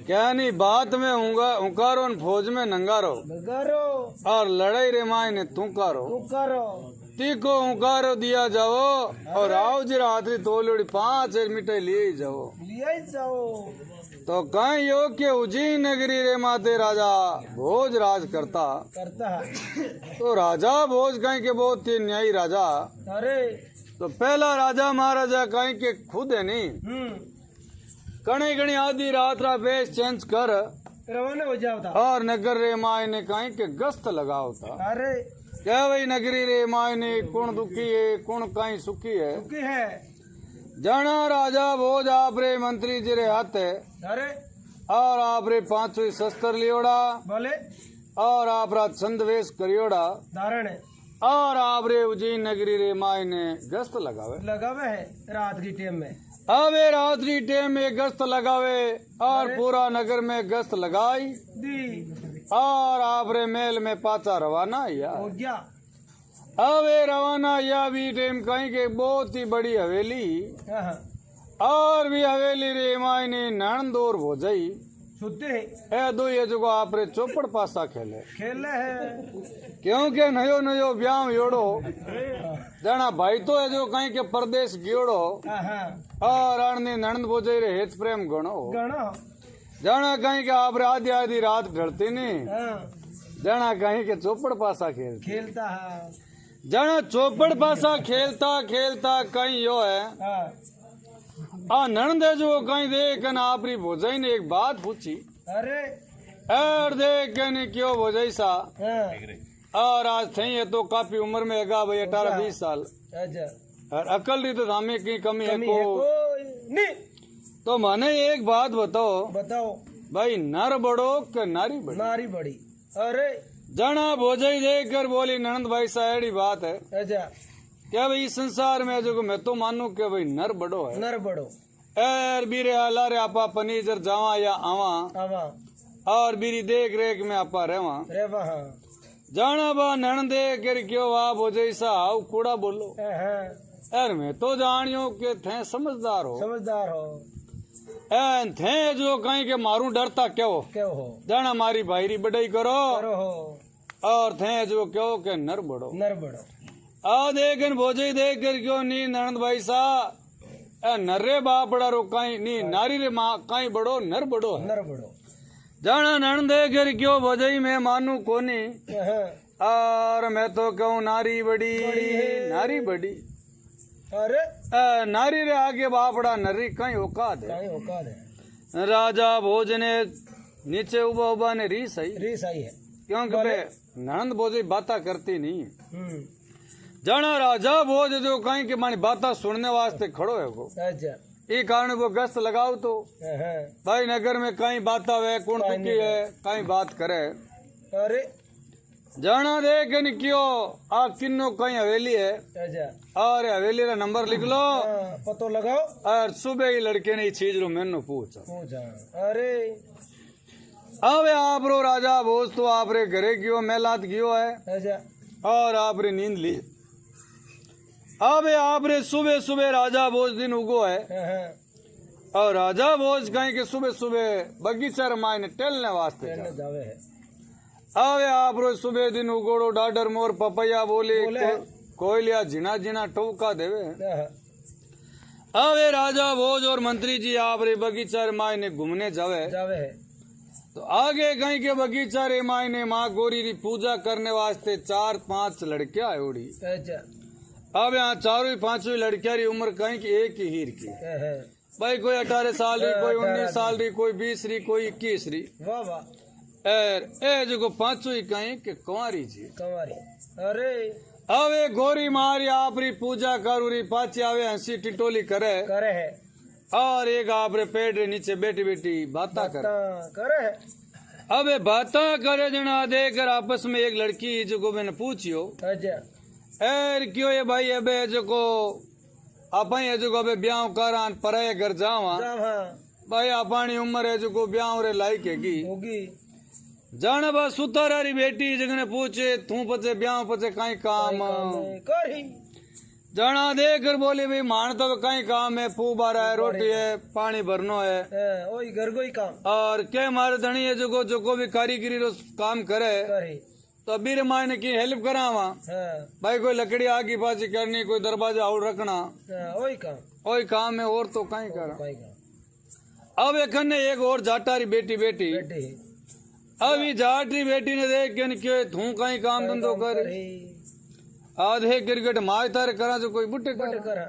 क्या नहीं बात में हुंकारो न फौज में नंगारो नगारो और लड़ाई रे माय ने तू कारो तुकारो तीको हुंकारो दिया जाओ और आओ जरा हाथरी तोलोड़ी 5 मिठाई लिए जाओ लिया जाओ। तो कहीं यो के उज्जैन नगरी रे माते राजा भोज राज करता करता है। तो राजा भोज कहीं के बहुत ही न्यायी राजा। अरे तो पहला राजा महाराजा कहीं के खुद है नहीं कणी घणी आधी रात रा बेस चेंज कर रवाना हो जाओ था। और नगर रे माय ने कहीं के गश्त लगाओ था। अरे क्या भाई नगरी रे माय ने कौन दुखी है कौन कहीं सुखी है। सुखी है। जाना राजा भोज आपरे मंत्री जी रे हाथ है अरे और आपरे 5 शस्त्र लियोड़ा बोले और आपरा छंदवेश करियोड़ा धारण है और आपरे उज्जैन नगरी रे माय ने गश्त लगावे लगावे है रात की टाइम में। अबे रात्रि टाइम में गश्त लगावे और पूरा नगर में गश्त लगाई दी और आपरे मेल में पाचा रवाना या हो गया। अबे रवाना या भी टाइम कहीं के बहुत ही बड़ी हवेली हाँ, और भी हवेली रे मायने नणदोर भोजई सुते है ए दो ये जो आपरे चौपड़ पासा खेले खेले है। क्योंकि नयो नयो ब्याह योड़ो जाना भाई तो है जो कहीं के परदेश गियोड़ो और अणनी नणंद भोजई रे हेत प्रेम गणो गणो जाना कहीं के आपरे आधी आधी रात ढलती नहीं जाना कहीं के चौपड़ पासा खेलता है। जाना चौपड़ पासा खेलता खेलता कहीं यो है आ नणंद है जो कहीं देख न आपरी भोजई ने एक बात पूछी। अरे और देख के नहीं क्यों भोजई सा और आज थे ये तो काफी उम्र में है भाई 18-20 साल और अकल रही तो हमें की कमी है को नहीं। तो मैंने एक बात बताओ बताओ भाई नर बड़ो के नारी बड़ी। नारी बड़ी। अरे जाना भोजई देख कर बोली ननंद भाई साड़ी बात है अच्छा क्या भाई इस संसार में जो मैं तो मानू के भाई नर बड़ो है नर बड़ो एर बीरे आला रे आपा पनीजर जावा या आवा आवा और बीरी देख रेख में आपा रेवा रे वहाँ जाना बा ननदे कर क्यों वा भोजई सा आओ कूड़ा बोलो यार मैं तो जानियो के थे समझदार हो एन थे जो कहीं के मारू डरता क्यों हो जाना मारी भाईरी बड़ाई करो हो और थे जो क्यों के नर बड़ो आ देखन भोजई देख कर क्यों नी ननद भाई सा नर्रे बापड़ा रो कहीं नी नारी रे माँ कहीं बड़ो नर बड़ो जाना ननद देख कर क्यों भोजई में मानू कोनी और मैं तो कहूँ नारी बड़ी नारी बड़ी। अरे नारी रे आगे बापड़ा नरी कहीं औकात है। राजा भोज ने नीचे उबा उबा ने री सही है क्योंकि ननंद भोज बाता करती नहीं। जाना राजा भोज जो कहीं के मानी बाता सुनने वास्ते खड़ो है वो ये कारण वो गश्त लगाओ तो भाई नगर में कहीं बाता वे कौन दुखी है कहीं बात करे। अरे जाना देख क्यों आ किन्नो कहीं हवेली है और हवेली का नंबर लिख लो पतो लगाओ और सुबह ही लड़के ने चीज रो मैंने पूछा। अरे अब आप रो राजा भोज तो आप रे घरे गियो मेलात गियो है और आप रे नींद ली। अब आप रे सुबह सुबह राजा भोज दिन उगो है और राजा भोज कहीं के सुबह सुबह बगीचा रमायने टहलने वास्ते जावे है। अब आप रो सुबह दिन उगोड़ो डाडर मोर पपैया बोले कोयलिया झिना झिना टोका देवे। अब राजा भोज और मंत्री जी आप रे बगीचा रमायने घूमने जावे तो आगे कहीं के बगीचा रे मायने माँ गौरी री पूजा करने वास्ते 4-5 लड़कियां आयोड़ी। अब यहाँ 4-5 लड़कियां री उम्र कहीं की एक ही हीर की भाई कोई 18 साल री कोई 19 साल री कोई 20 री कोई 21 री ए जो 5 ही कहीं के कुंवारी जी। अरे अब एक गोरी मारी आप री पूजा करूरी पाची आवे हंसी टिटोली करे है और एक आप रे पेड़ रे नीचे बैठी बैठी बाता करे है। अब बाता करे जना देकर आपस में एक लड़की जो मैंने पूछियो एर क्यों ये भाई अबे जो को अपन ये जो अबे ब्याह करान पराए घर जावा भाई अपनी उम्र है जो को ब्याह रे लायक होगी जाने बा सुतारा री बेटी जगने पूछे तू पचे ब्याह पचे काई काम जाना देकर बोले भाई मान तो कहीं काम है, फू बारा है, रोटी है, पानी भरनो है, वही घर को ही काम और के मारे धनी है जो भी कारीगरी रो काम करे करे। तो अभी मायने की हेल्प करावा भाई, कोई लकड़ी आगी पाची करनी, कोई दरवाजा आउट रखना, वही काम है और तो कहीं करा। अब एक एक और जाटारी बेटी बेटी अब ये जाटरी बेटी ने देख के तू कहीं काम धंधो कर आधे क्रिकेट माज तारे करा जो कोई बुट्टे कर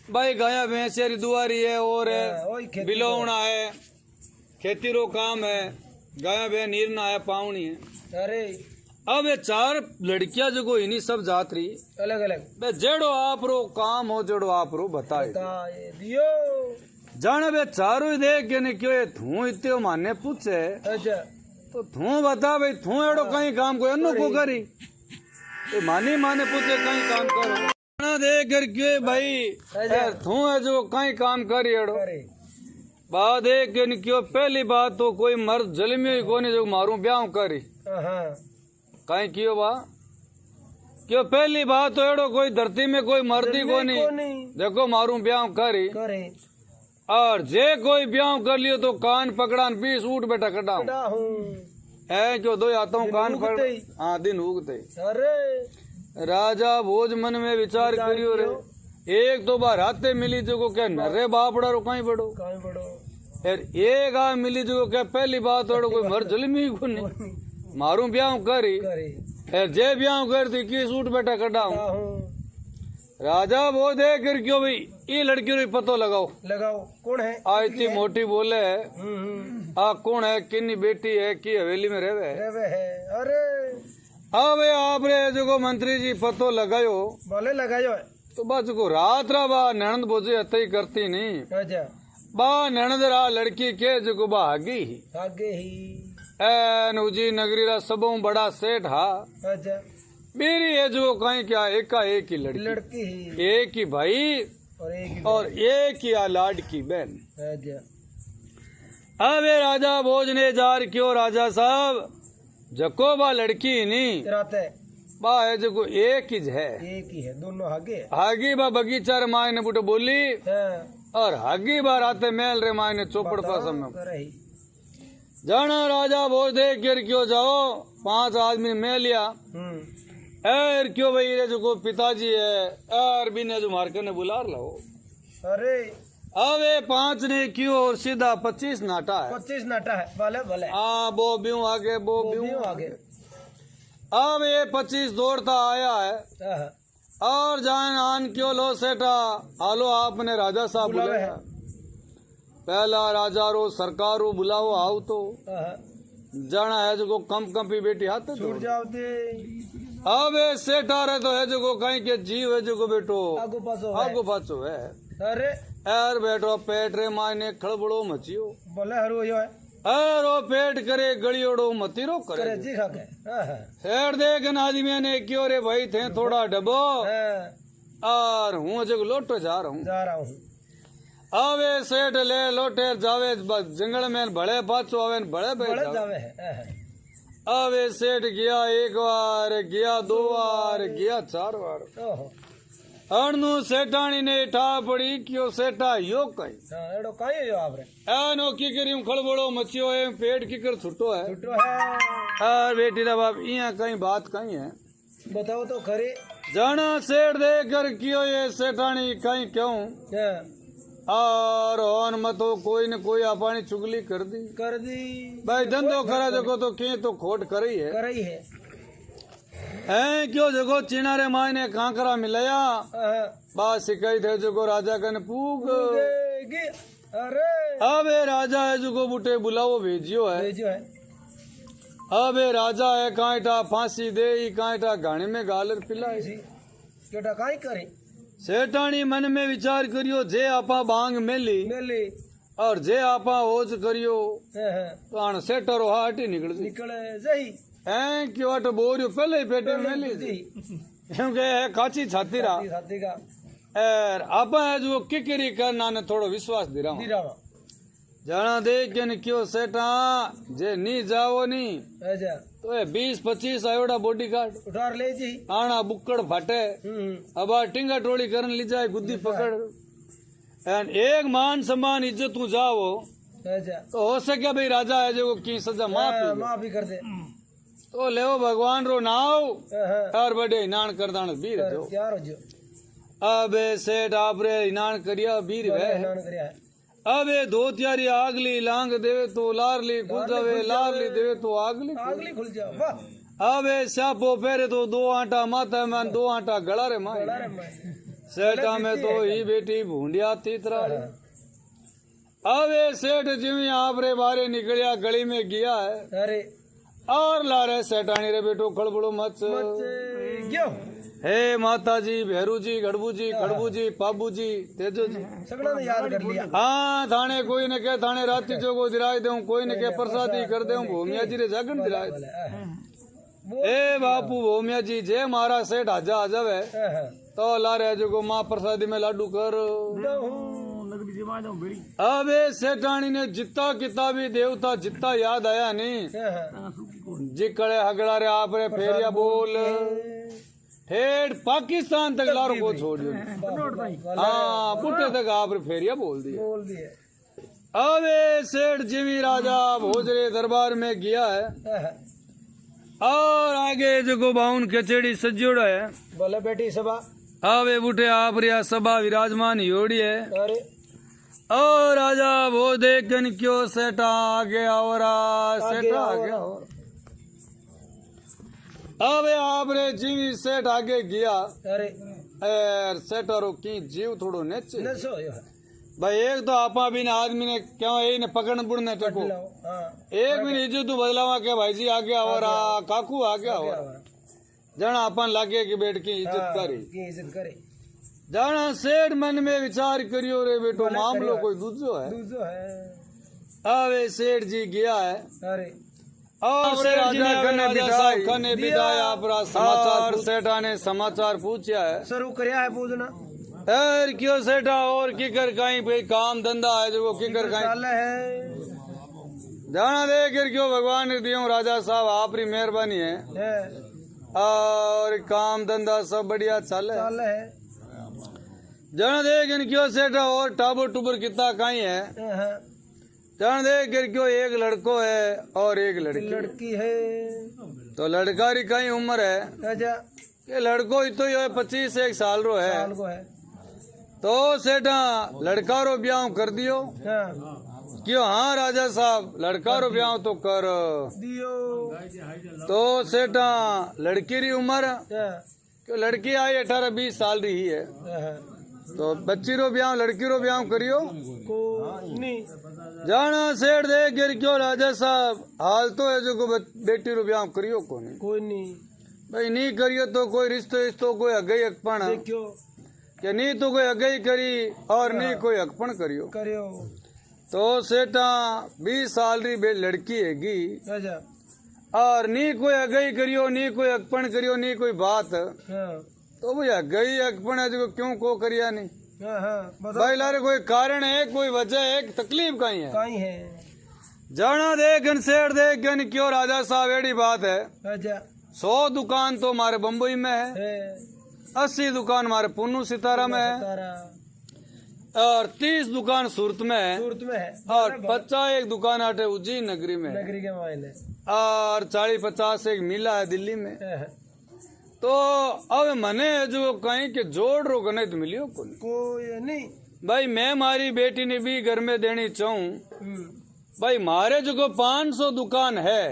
भाई, गाया भैंसेरी दुआरी है और है बिलोवना है, खेती रो काम है, गाया भैंस नीरना है, पावनी है। अरे अब ये चार लड़कियां जो इन्हीं सब जात रही अलग अलग जेड़ो आप रो काम हो, जेड़ो आप रो बताए दियो जाने बे चारों ही देख के नहीं क्यों तू इतने माने पूछे अच्छा तो तू बता भाई तू एड़ो कहीं काम कोई अन्नो को करी तो माने पूछे कहीं काम करो देख कर क्यों भाई तू है जो कहीं काम करी एड़ो बात देख के नहीं क्यों पहली बात तो कोई मर्द जलमी को नहीं जो मारू ब्याह करी कहीं क्यों बा क्यों पहली बात तो एड़ो कोई धरती में कोई मर्दी को नहीं देखो मारू ब्याह करी और जे कोई ब्याह कर लियो तो कान पकड़ान 20 ऊट बेटा कटा है क्यों दो आता हूँ कान पकड़ हाँ दिन उगते। अरे राजा भोज मन में विचार करियो रे एक दो बार हाथे मिली जो क्या नर्रे बापड़ा रो कहीं बड़ो फिर एक आ मिली जो क्या पहली बात हो कोई मर जलमी को नहीं मारू ब्याह करी फिर जे ब्याह करती की सूट बेटा कटाऊ राजा वो देख कर क्यों भाई ये लड़की रो पतो लगाओ कौन है आ इतनी मोटी बोले है आ कौन है किन्नी बेटी है की हवेली में रहवे है। अरे हाँ भाई आप रे जो मंत्री जी पतो लगायो बोले लगायो है तो बस को रात रा बा ननद बोझे हत ही करती नहीं अच्छा बा ननद रा लड़की के जो बा आगे ही नूजी नगरी रा सबों बड़ा सेठ हा अच्छा मेरी है जो कहीं क्या एक ही लड़की ही एक ही भाई और एक ही लाड की बहन। अच्छा अब ये राजा भोज ने जार क्यों राजा साहब जको बा लड़की नहीं बा है जो एक ही है दोनों हागी बा बगीचा रे मायने बुटे बोली और हागी बा राते मेल रे मायने चौपड़ पास में जाना राजा भोज देख कर क्यों जाओ 5 आदमी मेल लिया एर क्यों भाई रे जो पिताजी है एर बिने जो मार्के ने बुला लो। अरे अब ये 5 ने क्यों और सीधा 25 नाटा है 25 नाटा है भले भले हाँ वो ब्यू आगे वो ब्यू आगे। अब ये 25 दौड़ता आया है और जान आन क्यों लो सेठा हालो आपने राजा साहब बुलाया पहला राजा रो सरकार रो बुलाओ आओ तो जाना है जो कम की बेटी हाथ छूट जाओ दे। अब सेठा रहे तो है जो कहीं के जीव है जो बेटो आगो पाछो है। अरे यार बेटो पेट रे मायने खड़बड़ो मचियो बोले हरो यो है अरो पेट करे गलियोड़ो मतीरो करे जी खा के सेठ देख आदमी ने क्यों रे भाई थे थोड़ा डबो और हूँ जो लोटो जा रहा हूँ। अब सेठ ले लोटे जावे जंगल में भले पाछो आवे भले जावे अब सेठ गया 1 बार गया 2 बार गया 4 बार अणनु सेठाणी ने ठा पड़ी क्यों सेठा यो कई एड़ो काई यो आपरे एनो की करियो खड़बड़ो मचियो है पेट की कर छुटो है और बेटी रा बाप इया कई बात कई है बताओ तो खरी जाना सेठ दे कर क्यों ये सेठाणी कई क्यों और ऑन मतो कोई न कोई अपनी चुगली कर दी भाई धंधो करा जगो तो के तो खोट करी है क्यों जगो चिनारे मायने कांकरा मिलाया बात सिकाई थे जगो राजा कन पूग अरे अब राजा है जगो बुटे बुलाओ भेजियो है अब राजा है कांटा फांसी दे कांटा गाने में गालर पिलाई काई करे सेठाणी मन में विचार करियो जे आपा बांग मेली और जे आपा ओज करियो तो आन सेठरो हाटी निकले सही हैं क्यों अट बोरियो पहले ही पेट में मेली थी क्योंकि है काची छाती रा और आपा है जो किकरी करना ने थोड़ो विश्वास दिरा जाना देख के न क्यों सेठा जे नी जाओ नी अच्छा तो ये 20-25 आयोड़ा बॉडी गार्ड उठार ले जी आना बुक्कड़ फटे अब आ टिंगा टोली करन ली जाए गुद्दी पकड़ एंड एक मान सम्मान इज्जत तू जाओ अच्छा तो हो सके भाई राजा है जो की सजा माफ माफी कर दे तो ले भगवान रो नाव हाँ, और बड़े इनान कर दान बीर जो क्या हो जो अब सेठ आपरे इनान करिया बीर वे ऐलान करिया है अब ये दो त्यारी आगली लांग देवे तो लारली खुल जावे लारली देवे तो आगली आगली खुल जाओ वाह अब ये स्यापो फेरे तो 2 आटा माथा में 2 आटा गला रे माए अरे मैं सेठा में तो ही बेटी भूंडिया तीतरा रे अब ये सेठ जिमी आपरे बारे निकलिया गली में गया है अरे और लारे सेठानी रे बेटो खड़बड़ो मच क्यों हे माता जी भैरू जी गड़बू जी खड़बू जी पाबू जी तेजो जी सगड़ा ने याद कर लिया हाँ थाने कोई ने कहे थाने राती चोको दिराय दे कोई ने कहे प्रसादी कर दे भूमिया जी रे जागन दिराय ए बापू भूमिया जी जे मारा सेठ आजा आ जावे तो लारे जो माँ प्रसादी में लाडू कर अब ये सेठानी ने जितना किताबी देवता जितना याद आया नहीं जिकड़े हगड़ा रे आप रे फेरिया बोल ठेठ पाकिस्तान तक लारो को छोड़ियो हाँ पुट्टे तक आप रे फेरिया बोल दिए बोल दिए अब ये सेठ जिमी राजा भोजरे दरबार में गया है और आगे जो बाउन कचेड़ी सजोड़ा है बोले बेटी सभा आवे बूटे आप रिया सभा विराजमान योड़ी है अरे और राजा वो देखन क्यों सेठा आगे और सेठा आगे और अब आपरे जीवी सेठ आगे गया अरे सेठरो की जीव थोड़ो नेचे न सो यो भाई एक तो आपा भी ने आदमी ने क्यों यही ने पकड़ बुड़ने टको हाँ एक भी इज्जत तू बदलावा के भाई जी आगे और काकू आगे और जाना अपन लागे की बेट की इज्जत करी की इज्जत करे जाना सेठ मन में विचार करियो रे बेटो मामलो कोई दूसरो है दूसरो है आवे सेठ जी गया है अरे और सेठ जी ने कने बिठाया अपना समाचार सेठा ने समाचार पूछा है शुरू करया है पूछना यार क्यों सेठा और की कर कहीं भाई काम धंधा है जो की कर कहीं चाल है जाना दे कर क्यों भगवान ने दियो राजा साहब आपरी मेहरबानी है और काम धंधा सब बढ़िया चल है जाना दे कर क्यों सेठा और टाबर टूबर कितना कहीं है जान दे कर क्यों एक लड़को है और एक लड़की है तो लड़का री कहीं उम्र है अच्छा ये लड़को तो ये 25 साल रो है साल को है तो सेठा लड़का रो ब्याह कर दियो क्यों हाँ राजा साहब लड़का रो ब्याह तो कर दियो तो सेठा लड़की री उम्र क्यों लड़की आई 18-20 साल रही है तो बच्ची रो ब्याह लड़की रो ब्याह करियो को नहीं जाना सेठ दे गिर क्यों राजा साहब हाल तो है जो बेटी रो ब्याह करियो कोई नहीं भाई नहीं करियो तो कोई रिश्तो कोई अगई अकपण देखियो कि नहीं तो कोई अगई करी और नहीं कोई अकपण करियो तो सेठा 20 साल री लड़की हैगी अच्छा और नहीं कोई अगई करियो नहीं कोई अकपण करियो नहीं कोई बात तो भाई अगई अकपण है जो क्यों को करिया नहीं भाई लारे कोई कारण है कोई वजह है तकलीफ कहीं है जाना देखन सेठ देखन क्यों राजा साहब एड़ी बात है अच्छा 100 दुकान तो हमारे बम्बई में है 80 दुकान हमारे पुन्नू सितारा में है और 30 दुकान सूरत में है और 50 एक दुकान आटे उज्जैन नगरी में नगरी के मायने और 40-50 एक मिला है दिल्ली में तो अब मने जो कहीं के जोड़ रो गने तो मिलियो कोई नहीं भाई मैं मारी बेटी ने भी घर में देनी चाहूं भाई मारे जो 500 दुकान है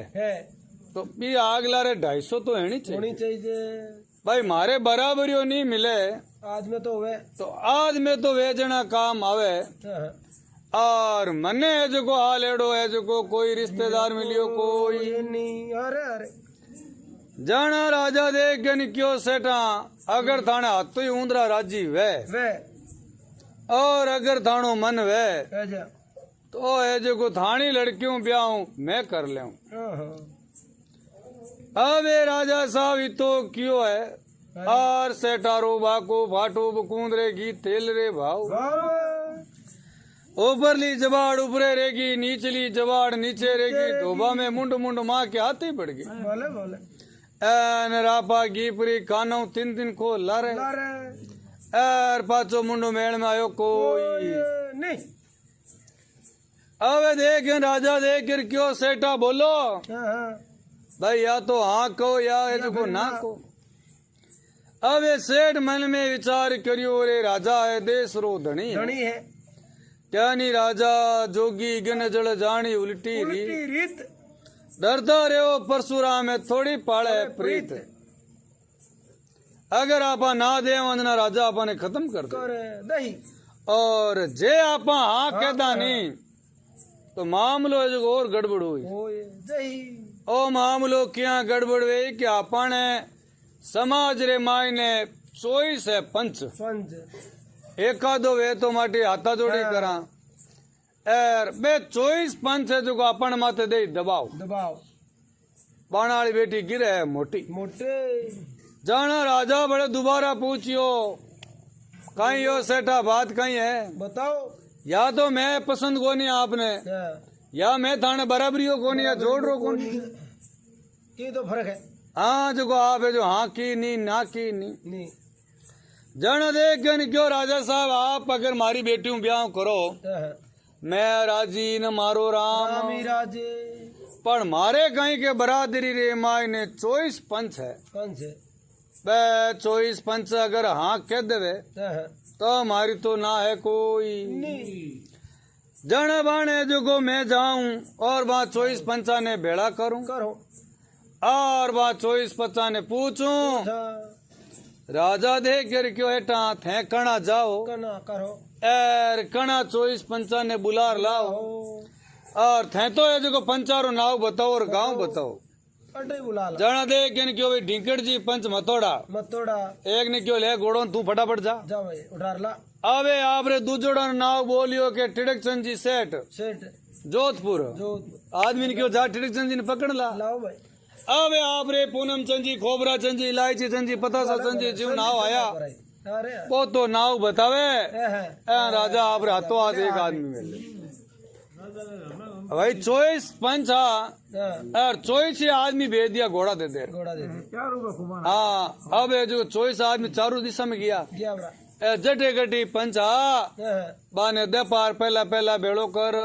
तो भी आग लारे 250 तो होनी चाहिए भाई मारे बराबरियो नहीं मिले आज में तो वे जना काम आवे और मने है जो हाल एड़ो है जो कोई रिश्तेदार मिलियो कोई नहीं अरे जाना राजा देख गन क्यों सेठा अगर थाने हाथों ही ऊंदरा राजी वे और अगर थानो मन वे तो है जो थानी लड़कियों ब्याह मैं कर ले अब ये राजा साहब तो क्यों है और सेठारो बाको फाटो बकूंद रे घी तेल रे भाव ऊपरली जबाड़ ऊपरे रहेगी, नीचली जबाड़ नीचे रहेगी, धोबा में मुंड मुंड माँ के हाथ ही पड़ गई। बोले बोले एन रापा गीपरी कानों तीन तीन को लारे लारे एर पाचो मुंडो मेल में आयो कोई। नहीं अबे देख राजा देख क्यों सेठा बोलो हाँ भाई, या तो हाँ को या को ना को। अब ये सेठ मन में विचार करियो, रे राजा है देश रो धनी है, धनी है क्या नहीं राजा जोगी गन जल जानी उल्टी री, उल्टी रीत डरता रहो परशुराम है थोड़ी पाले प्रीत। अगर आपा ना दे वंदना राजा आपा ने खत्म कर दे, करे दही और जे आपा हाँ कहता नहीं तो मामलो है जो और गड़बड़ हुई। ओए दही ओ मामलो क्या गड़बड़ हुई कि आपा ने समाज रे मायने चोईस है पंच, पंच एकादो वे तो माटी हाथा जोड़ी करा एर बे 24 पंच है जो अपन माथे दे दबाव दबाव बाणा वाली बेटी गिरे है मोटी। मोटे जाना राजा बड़े दोबारा पूछियो कहीं यो सेठा बात कहीं है, बताओ या तो मैं पसंद को नहीं आपने, हाँ, या मैं थाने बराबरियो को नहीं, या जोड़ रो को नहीं। ये तो फर्क है हाँ जो आप है जो हाँ की नहीं ना की नहीं। नहीं जन देख क्यों राजा साहब आप अगर मारी बेटियों ब्याह करो हाँ, मैं राजी न मारो राम, रामी राजे पर मारे कहीं के बरादरी रे माय ने 24 पंच है, पंच है बे 24 पंच अगर हाँ कह देवे हाँ, तो हमारी तो ना है कोई। नहीं जन बाणे जो को मैं जाऊं और वहाँ 24 पंचा ने भेड़ा करूं, करो और वहाँ 24 पंचा ने पूछूं हाँ, राजा देख कर क्यों हेठा थे कणा जाओ करना करो एर कणा 24 पंचा ने बुलार लाओ, ओ और थे तो ये जो पंचारो नाव बताओ और गांव बताओ। अटे बुला ला जाना देख क्यों भाई ढिंकड़ जी पंच मतोड़ा मत तोड़ा एक ने क्यों ले घोड़ो तू फटाफट जा। जा भाई उठार ला अबे आप रे दूजोड़ा नाव बोलियो के टिड़कचंद जी सेठ सेठ जोधपुर जो आदमी ने क्यों जा टिड़कचंद जी ने पकड़ ला। लाओ भाई अबे आप रे पूनम चंद जी खोबरा चंद जी इलायची चंद जी पतासा चंद जी जीव नाव आया अरे वो तो नाव बतावे है राजा आप रे हाथों हाथ एक आदमी मिले भाई 24 पंच और 24 ही आदमी भेज दिया घोड़ा दे दे। घोड़ा दे दे हाँ अब ये जो 24 आदमी चारों दिशा में गया गया बड़ा जटे गटी पंचा बाने दे पार पहला पहला भेड़ो कर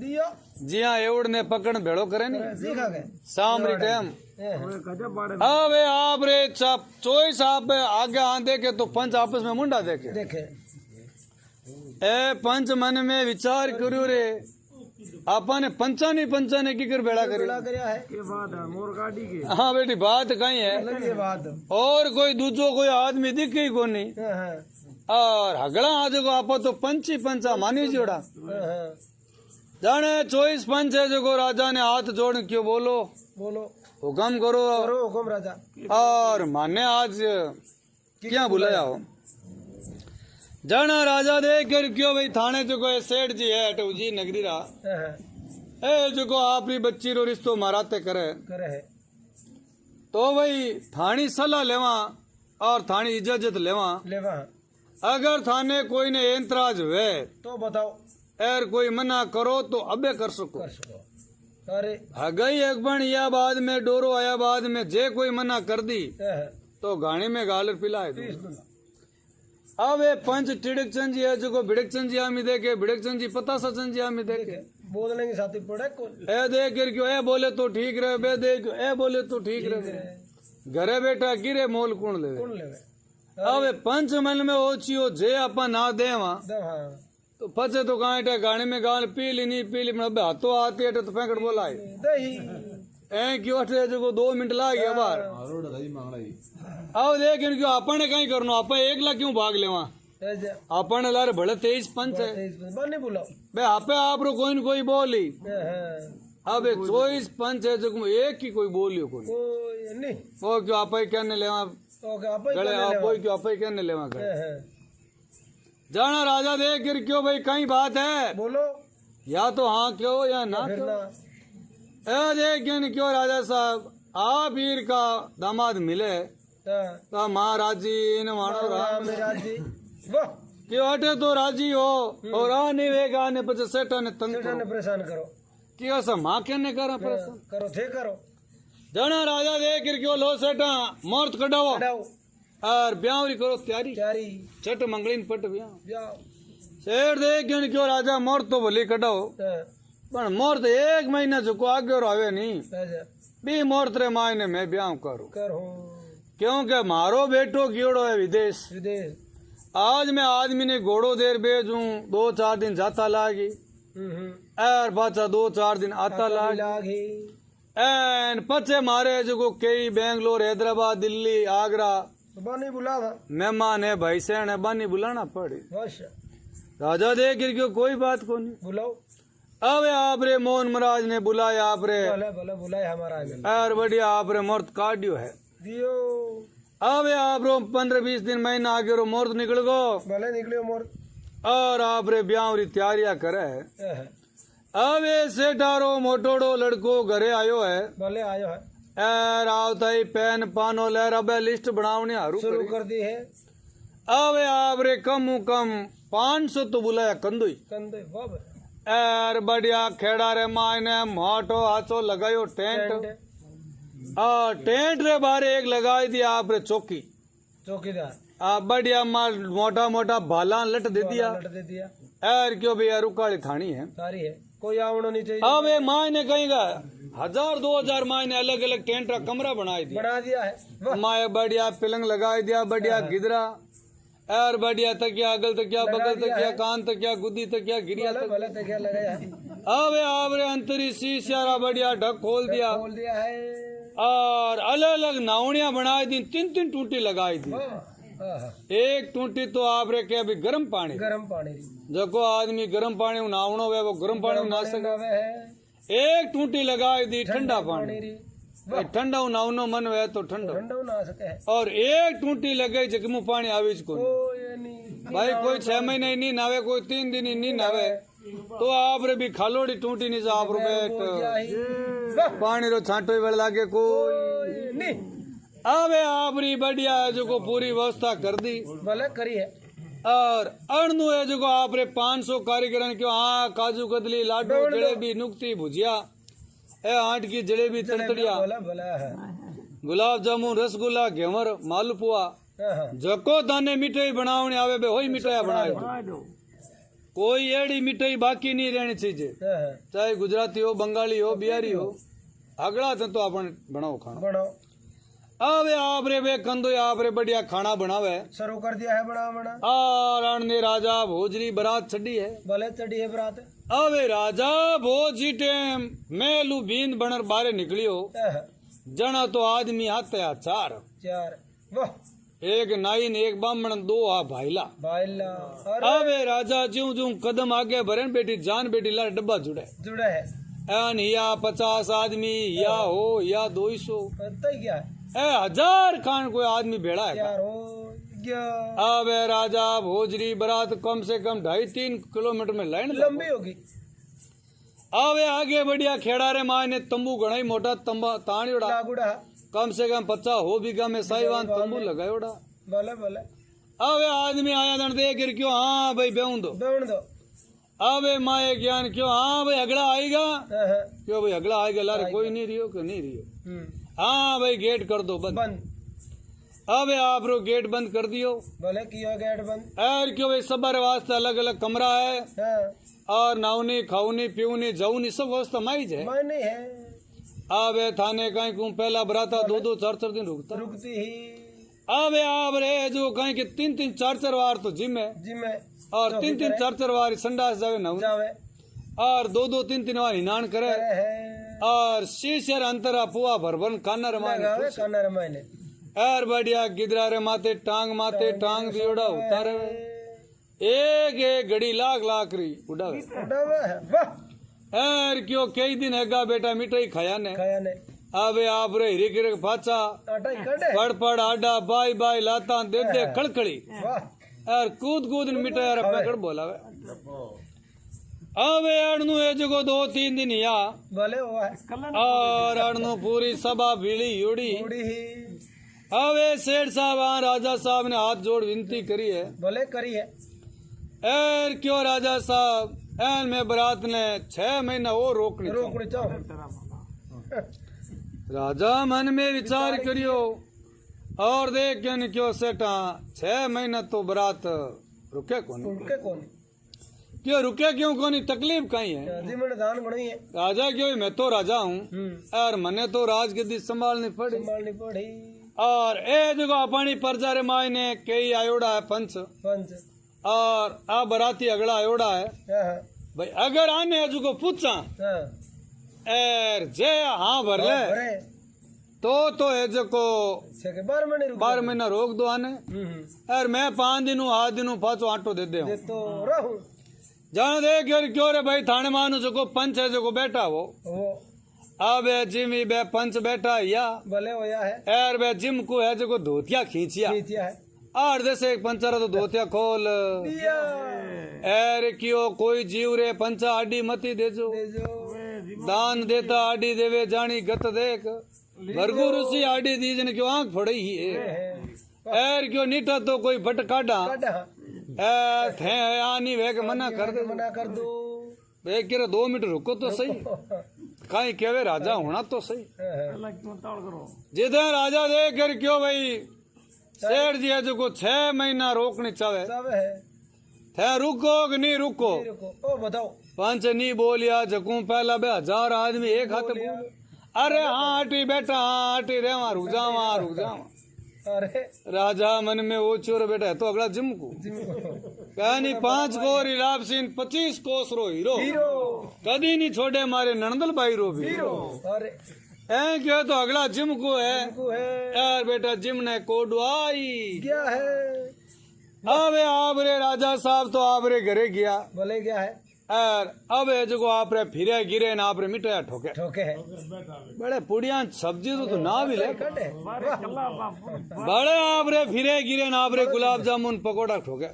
दियो जिया एवड़ ने पकड़ भेड़ो करे नी सीखा गए सामरी टाइम। अब आप रे 24 आप आगे आ देखे तो पंच आपस में मुंडा देखे देखे ए पंच मन में विचार करो रे आपने पंचाने की कर बेड़ा करे बड़ा करया है ये बात है मोर गाड़ी के हाँ बेटी बात कहीं है अलग ये बात और कोई दूजो कोई आदमी दिखे ही को नहीं और हगड़ा आज को आप तो पंची पंचा मानी जोड़ा जाने 24 पंच है जो राजा ने हाथ जोड़ क्यों बोलो बोलो हुक्म करो करो हुक्म राजा और माने आज क्या बुलाया हो। जाना राजा देख कर क्यों भाई थाने जो कोई सेठ जी है टूजी नगरी रहा ए जो को आपरी बच्ची रो रिश्तो माराते करे करे है तो भाई थानी सलाह लेवा और थानी इजाजत लेवा। लेवा अगर थाने कोई ने एंतराज हुए तो बताओ एर कोई मना करो तो अबे कर सको कर सको अरे गई एक बन या बाद में डोरो आया बाद में जे कोई मना कर दी तो गाने में गालर पिलाए दो। अब ये पंच टिड़क चंद जी है जो को भिड़क चंद जी आमी देखे भिड़क चंद जी पतासा चंद जी आमी देखे बोलने की साथी पड़े कौन ए देख कर क्यों ए बोले तो ठीक रहे बे देख ए बोले तो ठीक रहे घरे बेटा गिरे मोल कौन ले कौन ले अब पंच मन में ओचियो जे अपन ना दे वहाँ हाँ तो फंसे तो गाँव गाने में गाल पी ली नहीं पी ली हाथों आती है तो फेंकट बोला दही ए क्यों अठे जो 2 मिनट ला गया बाहर अब देख क्यों अपन कहीं करनो अपन एकला क्यों भाग लेवा अपन लारे भले 23 पंच है नहीं बोला बे आपे आप रो कोई न कोई बोली अब 24 पंच है जो एक ही कोई बोलियो कोई नहीं वो क्यों आप ही कहने लेवा गले आप क्यों आप ही कहने लेवा गले जाना राजा देख गिर क्यों भाई कहीं बात है बोलो या तो हाँ क्यों या ना क्यों देख क्यों राजा साहब आप वीर का दामाद मिले तो महाराज जी ने मानो राम राजी वाह कि अटे तो राजी हो और आ नहीं वेगा आने पचे सेठा ने तंग सेठा ने करो परेशान करो कि ऐसा माँ के ने करा परेशान करो थे करो जना राजा देख क्यों लो सेठा मोर्त कढ़ाओ कढ़ाओ और ब्यावरी करो तैयारी चारी चट मंगली ने पट ब्याह जाओ शेर देख क्यों राजा मोर्त तो भली कढ़ाओ पण मोर्त एक महीना झुको आगे और आवे नहीं बी मोर्त रे मायने मैं ब्याह करूं करो क्योंकि मारो बेटो गियोड़ो है विदेश विदेश आज मैं आदमी ने घोड़ो देर भेजूं 2-4 दिन जाता लागी और बाचा 2-4 दिन आता लागी एन पचे मारे जो कई बेंगलोर हैदराबाद दिल्ली आगरा बानी बुलावा मेहमान है भाई सैन है बानी बुलाना पड़े बस राजा देख क्यों कोई बात को नहीं बुलाओ अब आप रे मोहन महाराज ने बुलाया आप रे भले भले बुलाए हमारा और बढ़िया आप रे मोर्त काटियो है दियो अब आप रो 15-20 दिन महीना आगे रो मोर्त निकल गो भले निकलियो मोर और आप रे ब्याह री तैयारियां करे है अब ये सेठारो मोटोड़ो लड़को घरे आयो है भले आयो है और आवता ही पेन पानो ले अब लिस्ट बनावने हारू शुरू कर दी है अब आप रे कम 500 तो बुलाया कंदुई कंदे बाब और बढ़िया खेड़ा रे मायने मोटो हाथो लगायो टेंट और टेंट रे बारे एक लगाई दिया आप रे चौकी चौकीदार बढ़िया माल मोटा मोटा भाला लट दे दिया लट दे दिया और क्यों भैया रुकाली थानी है सारी है कोई आवनो नहीं चाहिए अब ये मायने कहेगा 1000-2000 मायने अलग अलग टेंट का कमरा बनाई दिया बना दिया है वाह माए बढ़िया पलंग लगाई दिया बढ़िया गिदरा और बढ़िया तकिया अगल तकिया बगल तकिया कान तकिया गुद्दी तकिया गिरिया भले भले तो क्या लगाया है अब आप रे अंतरी शीशारा बढ़िया ढक खोल दिया खोल दिया है और अलग अलग नावड़िया बनाई दी 3-3 टूटी लगाई दी एक टूटी तो आप रे के अभी गर्म पानी जको आदमी गर्म पानी में नावणो वे वो गर्म पानी में नहा सके एक टूटी लगाई दी ठंडा पानी भाई ठंडा नावनो मन वे तो ठंडा नहा सके और एक टूटी लगे जकमू पानी आवी को भाई कोई 6 महीने नहीं नावे कोई 3 दिन ही नहीं नावे तो आप रे भी खालोड़ी टूटी नहीं आप रुपए पानी रो छांटो वेल लागे कोई अबे आपरी बढ़िया है जो को पूरी व्यवस्था कर दी भले करी है और अणनु है जो को आप रे 500 कारीगर क्यों हाँ काजू कतली लाडू जलेबी नुक्ती भुजिया ए आट की जलेबी तड़तड़िया गुलाब जामुन रसगुल्ला घेवर मालपुआ जको ताने मिठाई बनावनी आवे बे होई मिठाई बनाई कोई एड़ी मिठाई बाकी नहीं रहनी चाहिए चाहे गुजराती हो बंगाली हो बिहारी हो अगला तो अपन बनाओ खाना बनाओ अब आप रे वे कंदो आप रे बढ़िया खाना बनावे शुरू कर दिया है बना और ने राजा भोजरी बरात चढ़ी है भले चढ़ी है बरात अब राजा भोज जी टेम मेलू बीन बनर बारे निकलियो जना तो आदमी आते आ चार वाह एक नाइन एक बामण 2 आ भाईला अब राजा ज्यों ज्यों कदम आगे भरे बेटी जान बेटी ला डब्बा जुड़े है एन या 50 आदमी या हो या 200 क्या है 1000 खान कोई आदमी भेड़ा है अब राजा भोजरी बरात कम से कम 2.5-3 किलोमीटर में लाइन लंबी होगी अब आगे बढ़िया खेड़ा रे माँ ने तंबू घना ही मोटा ताणियोड़ा कम से कम 50 हो बीघा में साईवान तंबू लगायोड़ा बोले अब आदमी आया दन दे गिर क्यों हाँ भाई बेउन दो अब माए ज्ञान क्यों हाँ भाई अगला आएगा क्यों भाई अगला आएगा लारे कोई नहीं रियो क्यों नहीं रियो हाँ भाई गेट कर दो बंद अब आप रो गेट बंद कर दियो बोले कियो गेट बंद और क्यों भाई सब वास्ते अलग अलग कमरा है और नावनी खाऊनी पीऊनी जाऊनी सब व्यवस्था माई है नहीं है अब थाने कहीं को पहला बराता 2-2 4-4 दिन रुकती ही अब आप रे जो कहीं के 3-3 4-4 बार तो जिम है और 3-3 4-4 बार संडास जावे ना और 2-2 3-3 बार हिनान करे और शीशर अंतरा पुआ भरभन खाना रमाने और बढ़िया गिदरा रे माथे टांग दियोड़ा उतारे एक घड़ी लाख री उड़ावे और क्यों कई दिन हैगा बेटा मिठाई खाया ने अब आप रे हिरी गिर फाचा पड़ आडा बाई लाता दे खड़खड़ी और कूद मिठाई पकड़ बोलावे अब अड़नू है जो 2-3 दिन या भले और अड़नू पूरी सभा भीड़ी उड़ी अब सेठ साहब राजा साहब ने हाथ जोड़ विनती करी है भले करी है एर क्यों राजा साहब एन में बरात ने 6 महीना और रोकनी चाहूं। रोकड़ी चाहो राजा मन में विचार करियो और देख क्यों सेठा 6 महीना तो बरात रुके कौन उनके कौन क्यों रुके क्यों कोनी तकलीफ कहीं है जी मैंने दान गणी है राजा क्यों मैं तो राजा हूँ और मने तो राजगद्दी संभालनी पड़ी संभालनी पड़ी और ए जगह अपनी प्रजा रे मायने कई आयोड़ा है पंच पंच और आ बराती अगला आयोड़ा है हाँ भाई अगर आने जो को पूछा हाँ एर जे हाँ भर ले भरे तो है जो को 12 महीने रुक 12 महीना रोक दो आने और मैं 5 दिन 8 दिन पाँचों आटो दे दे ये तो रहूं जान दे क्यों रे भाई थाने मानो जो को पंच है जो को बैठा वो अब जिमी बे पंच बैठा या भले होया है एर बे जिम को है जो को धोतिया खींचिया नीतिया है और जैसे एक पंचर तो धोतिया खोल दिया एर क्यों कोई जीव रे पंचा आडी मती देजो दे जो दान देता आडी देवे जानी गत देख भरगु ऋषि आडी दीजन क्यों आंख फोड़ी ही है एर क्यों नीटा तो कोई भट काटा काटा ए थे आनी वे के मना कर दे मना कर दो वे कह 2 मिनट रुको तो सही कहीं केवे राजा होना तो सही जिधर राजा दे कर क्यों भाई सेठ जी है जो को 6 महीना रोकनी चाहे सब है थे रुको कि नहीं रुको ओ बताओ पंच नहीं बोलिया जकू पहला बे 1000 आदमी एक हाथ बोल अरे हाँ हटी बेटा हाँ हटी रे वहां रुक जावा अरे राजा मन में वो चोर बेटा है तो अगला जिम को कहनी 5 कोर इलाब सिंह 25 कोस रो हीरो हीरो कदी नहीं छोड़े मारे नंदल भाई रो भी हीरो अरे ऐ क्यों तो अगला जिम को है को है यार बेटा जिम ने कोडवाई क्या है अबे आपरे राजा साहब तो आपरे घरे गया भले क्या है और अब जो आपरे फिरे गिरे ना आपरे मिटाया ठोके ठोके है बड़े पुड़िया सब्जी तो ना भी ले कटे बड़े आपरे फिरे गिरे ना आपरे गुलाब जामुन पकोड़ा ठोके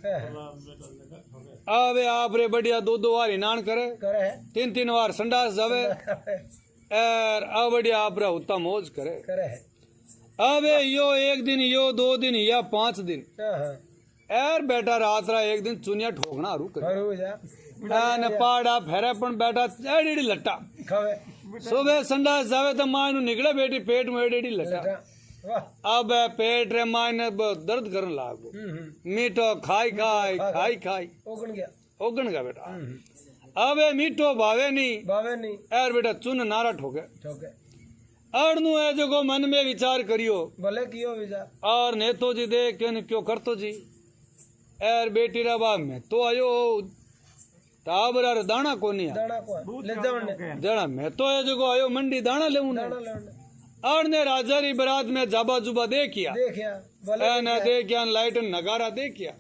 अबे आपरे बढ़िया 2 बार इनान करे करे है 3 बार संडास जावे और अब बढ़िया आपरे उतना मौज करे करे है अबे यो 1 दिन यो 2 दिन या 5 दिन यार बेटा रात रा 1 दिन चुनिया ठोकना रू करे न पाड़ा फेरे पण बैठा एडी लट्टा खावे सुबह संडास जावे तो मां नु निकले बेटी पेट में एडी लट्टा वाह अब पेट रे मां ने दर्द करन लागो मीठो खाई ओगन गया ओगन का बेटा अब मीठो भावे नहीं बावे नहीं यार बेटा चुन नारा ठोके ठोके अड़नु है जो को मन में विचार करियो भले कियो विचार और नेतो जी देख क्यों करतो जी यार बेटी रा बाप में तो आयो टाबरा रे दाना कोनी है दाना को ले जावने जड़ा मैं तो है जो आयो मंडी दाना लेऊं दाना लेवने और ने राजा री बरात में जाबा जुबा देखिया देखिया भले एन देखिया लाइट नगारा देखिया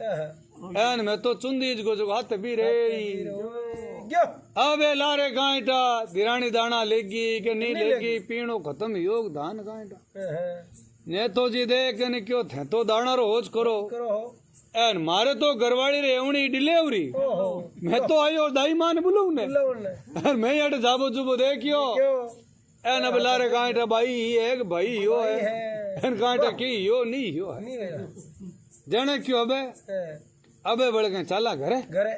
एन में तो चुंदीज को जो हाथ भी रे गयो अबे लारे गांटा दिरानी दाना लेगी के नहीं लेगी पीणो खत्म योग धान गांटा ने तो जी देख ने क्यों थे तो दाना रो होज करो एन मारे तो घरवाड़ी रे एवनी डिलीवरी मैं तो आयो दाई मान बुलाऊ ने मैं अट जाबो जुबो देखियो एन अब लारे गांटा भाई एक भाई यो है एन गांटा की यो नहीं यो है जने क्यों अबे बड़ के चला घरे घरे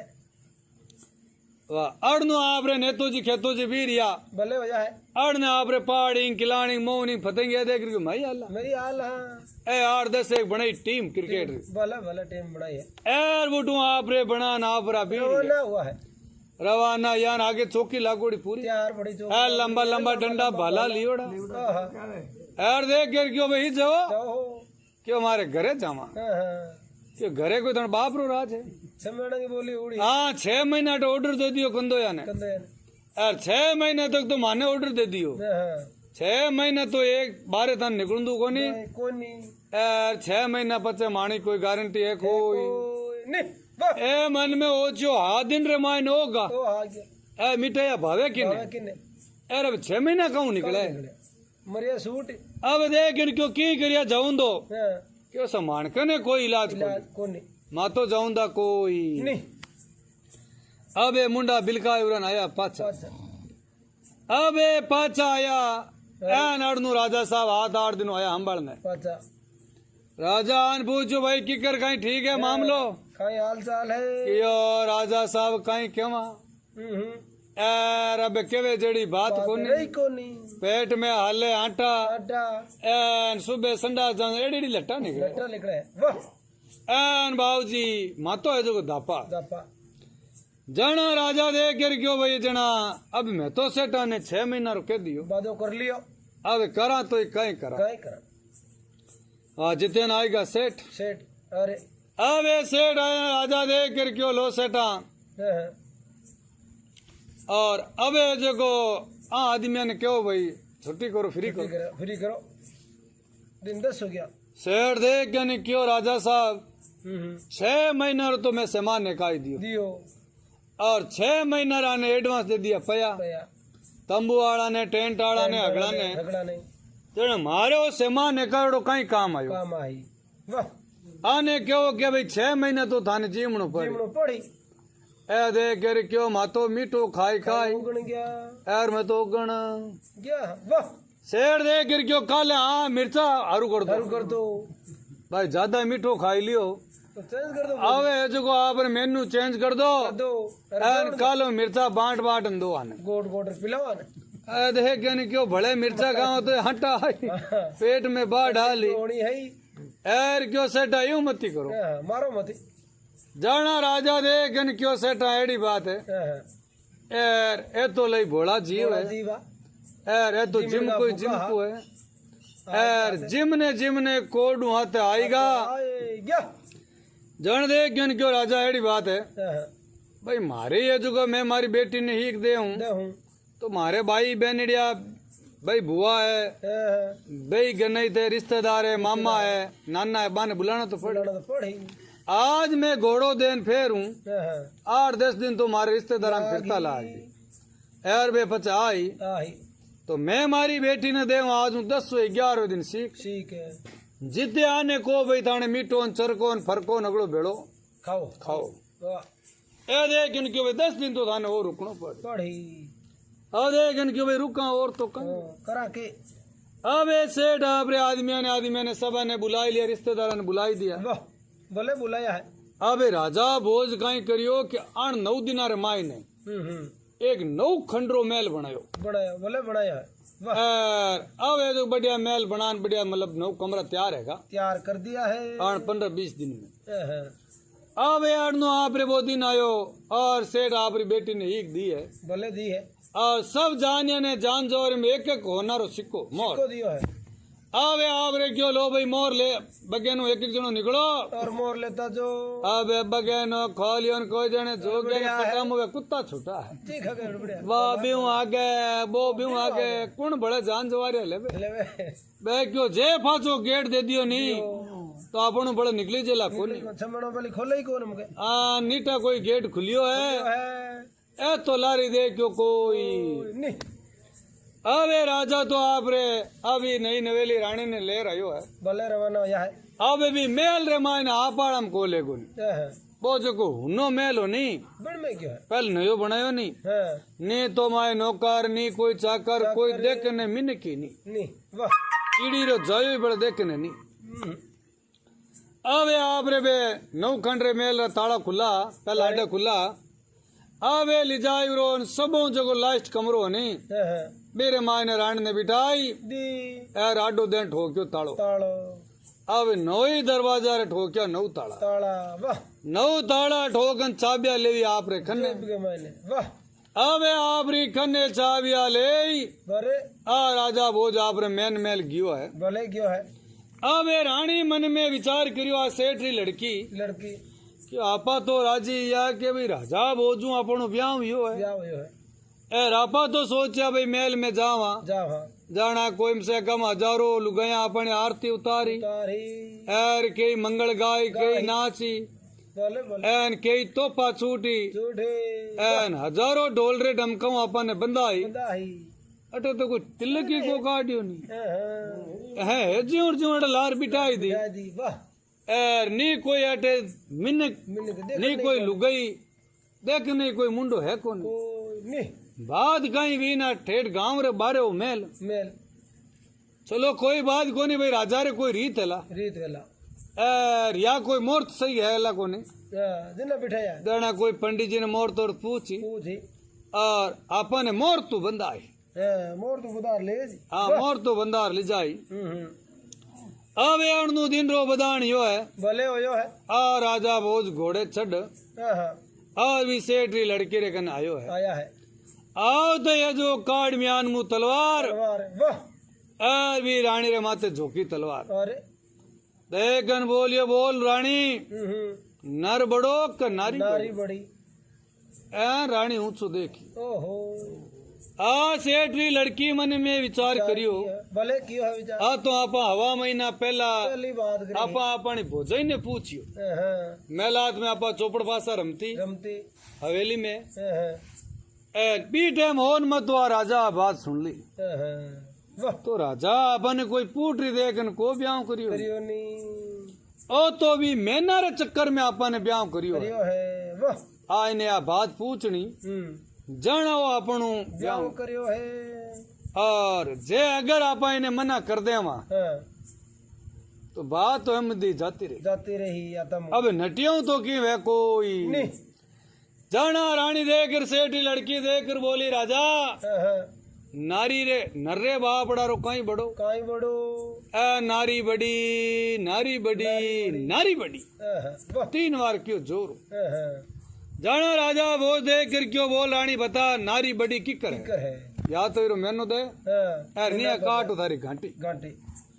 वाह अड़नो आपरे नेतो जी खेतो जी भी रिया भले हो जाए अड़ने आपरे पहाड़ी किलानी मोनी फतेंगे देख रही मैं अल्लाह मेरी हाल हाँ ए 8-10 एक बड़ी टीम क्रिकेट भले भले टीम बनाई है एर बुटू आपरे बना ना आपरा भी रवाना हुआ है रवाना यार आगे चौकी लागोड़ी पूरी तैयार बड़ी चौकी ए लंबा लंबा डंडा भाला लियोड़ा एर देख कर क्यों भाई जाओ क्यों हमारे घरे जावा क्यों घरे कोई तन बाप रो राज है समझने की बोली उड़ी हाँ 6 महीना तो ऑर्डर दे दियो कंदो याने यार 6 महीने तक तो माने ऑर्डर दे दियो 6 महीने तो एक बारे तन निकल दू कोनी यार 6 महीना पचे मानी कोई गारंटी है कोई ए मन में ओ जो हा दिन रे मायने होगा ए मिठाइया भावे किने यार अब 6 महीना कहूं निकले मरिया सूट अब देख क्यों की करिया जाऊं दो क्यों समान कने कोई इलाज कोनी मा तो जाऊं दा कोई नहीं अब ए मुंडा बिलका उरन आया पाछा अब ए पाछा आया ए नाड़नु राजा साहब 8 दिन आया हंबाळने राजा आन पूछो भाई किकर कहीं ठीक है मामलो कहीं हाल चाल है यो राजा साहब कहीं केवा अब केवे जड़ी बात कोनी रही कोनी पेट में हाले आटा आटा एन सुबह संडा जान एड़ी लट्टा निकले लट्टा निकले वाह एन बाबूजी मातो है जो दापा दापा जना राजा दे कर क्यों भाई जना अब मैं तो सेठा ने 6 महीना रुके दियो बादो कर लियो अब करा तो कहीं करा कहीं करा जितेन आएगा सेठ सेठ अरे अब ये सेठ आया राजा दे कर क्यों लो सेठा हाँ, और अब ये जो आदमी ने क्यों भाई छुट्टी करो फ्री करो फ्री करो दिन 10 हो गया सेठ दे क्या नहीं क्यों राजा साहब हम्म, 6 महीना तो मैं सामान निकाल दियो दियो और 6 महीना ने एडवांस दे दिया पया पया तंबू वाला ने टेंट वाला ने अगला ने झगड़ा नहीं जण मारो सामान निकालो कहीं काम आयो काम आई वाह आने क्यों के भाई 6 महीना तो थाने जीवणो पड़े जीवनो पड़ी ए दे कर क्यों मातो मीठो खाई खाई उगण गया यार मैं तो उगण गया वाह शेर दे कर क्यों काले हाँ मिर्चा हारू कर दारू दो कर दो भाई ज्यादा मीठो खाई लियो तो चेंज कर दो आवे जो आप मेनू चेंज कर दो कर दो एन कालो मिर्चा बांट बांट दो आने गोट गोट पिलावा ना ए देख क्या नहीं क्यों भले मिर्चा खाओ तो हटा आई पेट में बाढ़ डाली होनी है एर क्यों सेटा यूं मती करो हाँ, मारो मत जाना राजा दे क्या क्यों सेटा एड़ी बात है एर ए तो लई भोला जीव है जीवा एर ए तो जिम कोई जिम को है एर जिम ने कोड हाथ आएगा आए गया जन दे क्यों राजा एड़ी बात है हाँ, भाई मारे ये जो मैं मारी बेटी ने हीक दे हूँ दे हूँ तो मारे भाई बहनिया भाई बुआ है हाँ, भाई गनई थे रिश्तेदार है मामा है नाना है बाने बुलाना तो पड़े बुलाना तो पड़ी आज मैं घोड़ो देन फेर हूँ हाँ, 8-10 दिन तो मारे रिश्तेदार फिरता लागी यार बे पचा आई आई तो मैं मारी बेटी ने दे आज हूँ 10-11 दिन सीख ठीक है जिते आने को भाई थाने मीठो चरको फरको नगड़ो भेड़ो खाओ खाओ वाह ए देख इनके भाई 10 दिन तो थाने और रुकनो पड़े पड़ी अब देख इनके भाई रुका और तो कम हाँ, करा के अब ये सेठ आपरे आदमी ने सब ने बुलाई लिया रिश्तेदार ने बुलाई दिया वाह भले बुलाया है अब ये राजा भोज कहीं करियो कि 8-9 दिनार माई ने एक 9 खंडरो महल बनायो बनाया भले बनाया है वाह और अब ये जो बढ़िया महल बनान बढ़िया मतलब 9 कमरा तैयार हैगा तैयार कर दिया है 15-20 दिन में हाँ, अब ये 8-9 आपरे वो दिन आयो और सेठ आपरी बेटी ने हीक दी है भले दी है और सब जानिया ने जान जोर में एक होनारो सिक्को मोर को दियो है आवे आपरे क्यों लो भाई मोर ले बगेनो एक जनो निकलो और मोर लेता जो अबे बगेनो खोलियन कोई जने जो गए बढ़िया है। पटा मुवे कुत्ता छूटा है ठीक है बढ़िया वाह ब्यू आगे वो ब्यू आगे कौन बड़े जान जवारे ले बे ले वे बे क्यों जे फाचो गेट दे दियो नी तो आपनो बड़े निकली जेला कोनी छमणो वाली खोले ही कौन मुके आ नीटा कोई गेट खुलियो है है ए तो लारी दे क्यों कोई नहीं अबे राजा तो आप रे अभी नई नवेली रानी ने ले रही है भले रवाना या है अबे भी मेल रे मायने आपाड़म को ले गुन है वो जो को हुनो मेल हो नी बड़ में क्यों है पहले नयो बनायो नी है नी तो माए नौकर नी कोई चाकर कोई देखने मिनकी नी नहीं वाह कीड़ी रो जायो बड़े देखने नी हम्म, अबे आप रे बे 9 खंड रे मेल रा ताला खुला पहला अड्डा खुला अबे लिजाई रो सबों जगो लास्ट कमरो नी है मेरे माए ने रानी ने बिठाई दी यार आडो देन ठोक्यो तालो तालो अब 9 ही दरवाजा रे ठोक्या 9 ताला ताला वाह 9 ताला ठोकन चाबिया लेवी आप रे खन्ने के मायने वाह अबे आप री खन्ने चाबिया ले भरे आ राजा भोज आप रे मैन मेल गियो है भले क्यों है अबे रानी मन में विचार करियो आ सेठ री लड़की लड़की कि आपा तो राजी या के भाई राजा भोजू आपनो ब्याह हुयो है क्या हुआ है ए रापा तो सोचा भाई मेल में जावा जा हाँ जाना कोई से कम हजारों लुगाया अपने आरती उतारी तारी एर कई मंगल गाय कई नाची भले भले एन कई तोहफा छूटी झूठे एन हजारों ढोल रे डमकाऊ अपन ने बंधाई बंदाई अटे तो कोई तिलकी को काटियो नहीं है ज्यों ज्यों लार बिठाई दी दी वाह एर नी कोई अटे मिनक मिन्ने को देख नी कोई लुगाई देख नहीं कोई मुंडो है कौन कोई नहीं बात कहीं भी ना ठेठ गांव रे बारे मेल मेल चलो कोई बात को नहीं भाई राजा रे कोई रीत है ला रीत वेला एर या कोई मूर्त सही है ला को नहीं जिन्ना बिठाया देना कोई पंडित जी ने मूर्त और पूछी पूछी और आपने मूर्त तो बंदा है मोर तो बुधार ले जी हाँ मूर्त तो बंदार ले जाई अब एण नु दिन रो बदान यो है भले हो यो है आ राजा भोज घोड़े छड़ हाँ और भी सेठ लड़के रे कन आयो है आया है आओ तो ये जो काट म्यान मु तलवार तलवार वाह और भी रानी रे माथे झोंकी तलवार अरे देखन बोलियो बोल रानी नर बड़ो क नारी नारी बड़ी ए रानी ऊंचो देखी ओहो आ सेठरी लड़की मन में विचार करियो भले क्यों है विचार आ तो आप हवा महीना पहला पहली बात करी आप अपनी भोजई ने पूछियो हाँ मेलात में आप चौपड़ पासा रमती रमती हवेली में हाँ ए बी टाइम होन मत आ राजा बात सुन ली हाँ वाह तो राजा अपन कोई पूटरी देखन को ब्याह करियो करियो नी ओ तो भी मैना रे चक्कर में अपन ब्याह करियो करियो है वाह आ इन्हें आ बात पूछनी जानो अपनू ब्याह करियो है और जे अगर आप इन्हें मना कर दे वहाँ हाँ तो बात तो हम दी जाती रही जाती रही या तम अब नटियों तो की वे कोई नहीं जाना रानी देकर सेठी लड़की देकर बोली राजा हाँ नारी रे नर्रे बापड़ा रो कहीं बड़ो काई बड़ो ए नारी बड़ी नारी बड़ी नारी बड़ी वाह 3 बार क्यों जोर हाँ जाना राजा वो देख कर क्यों बोल रानी बता नारी बड़ी किकर है है या तो इरो मैनो दे हाँ यार निया काट उतारी घंटी घंटे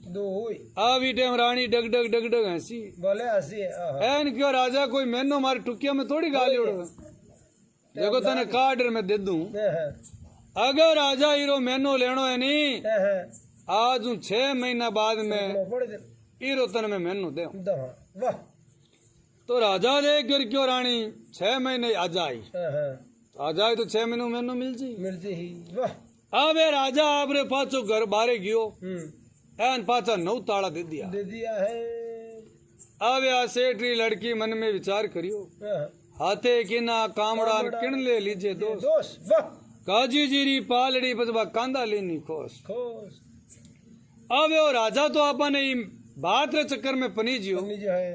दो हुई अभी टाइम रानी डग डग डग डग हंसी बोले हंसी है एन क्यों राजा कोई मैनो मारी टुकिया में थोड़ी गाली उड़ देखो तने काट मैं दे दूं अगर राजा हीरो मैनो लेनो है नहीं आज 6 महीना बाद में हीरो तन में मैनो दे वाह तो राजा दे कर क्यों रानी 6 महीने आ जाई आ जाए तो 6 महीने मैनो मिल जी मिलती ही वाह अब ये राजा आपरे पाछो घर बारे गयो एन पाचा 9 ताला दे दिया है अब या सेठी लड़की मन में विचार करियो हाथे किना कामड़ा किन ले लीजिए दोस्त वाह काजी जीरी पालड़ी बजबा कांदा लेनी खोस खोस अब वो राजा तो आपने बात रे चक्कर में पनीजियो जो है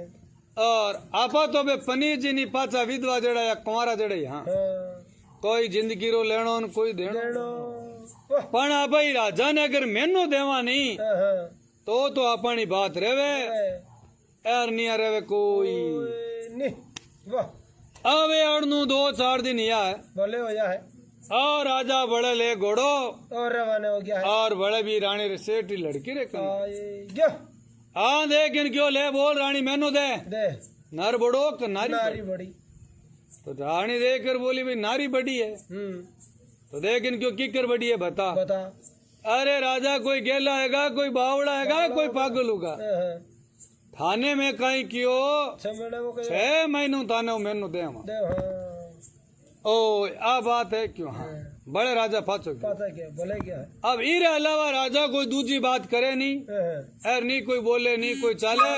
और आपा तो बे पनीर जी नी पाचा विधवा जड़ा या कुंवारा जड़ा यहाँ कोई जिंदगी रो लेनो न कोई देनो पण आ भाई राजा ने अगर मैनो देवा नहीं तो अपनी बात रेवे एर निया रेवे कोई नहीं वाह अब अड़नू 2-4 दिन या है बोले हो या है और राजा बड़े ले घोड़ो और रवाना हो गया है और बड़े भी रानी रे सेठी लड़की रे क्या हाँ देख क्यों ले बोल रानी मैनू दे नर बड़ो क नारी बड़ी तो रानी देख कर बोली भाई नारी बड़ी है तो देख क्यों किकर बड़ी है बता बता अरे राजा कोई गेला हैगा कोई बावड़ा हैगा कोई पागल होगा थाने में कहीं क्यों 6 महीनों थाने मैनू दे ओ आ बात है क्यों हाँ बड़े राजा पाचो पता क्या बोले क्या है अब इरे अलावा राजा कोई दूसरी बात करे नहीं एर नहीं कोई बोले नहीं कोई चाले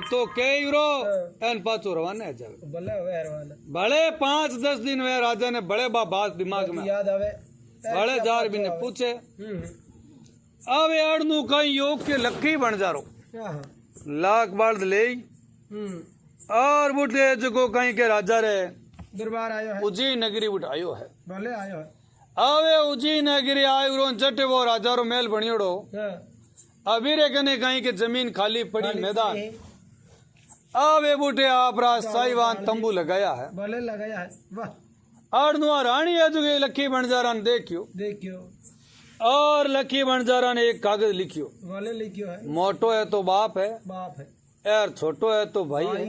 तो कई रो एन पाचो रवाना है चल बड़े 5-10 दिन हुए राजा ने बड़े बात दिमाग में याद आवे बड़े जार भी ने पूछे अब एड़नू कहीं योग के लक्की बन जा रो लाख बाल्द ले और बुढ़े जो कहीं के राजा रे दरबार आयो है उज्जैन नगरी उठायो है भले आयो है अवे उज्जैन नगरी आयो रो जटे वो राजा रो महल बनियोड़ो अभी रे कने कहीं के जमीन खाली पड़ी मैदान अवे बूटे आप साईवान तंबू लगाया है भले लगाया है वाह और नुआ रानी है जो लक्की बंजारा ने देखियो और लक्की बंजारा ने एक कागज लिखियो भले लिखियो है मोटो है तो बाप है यार छोटो है तो भाई है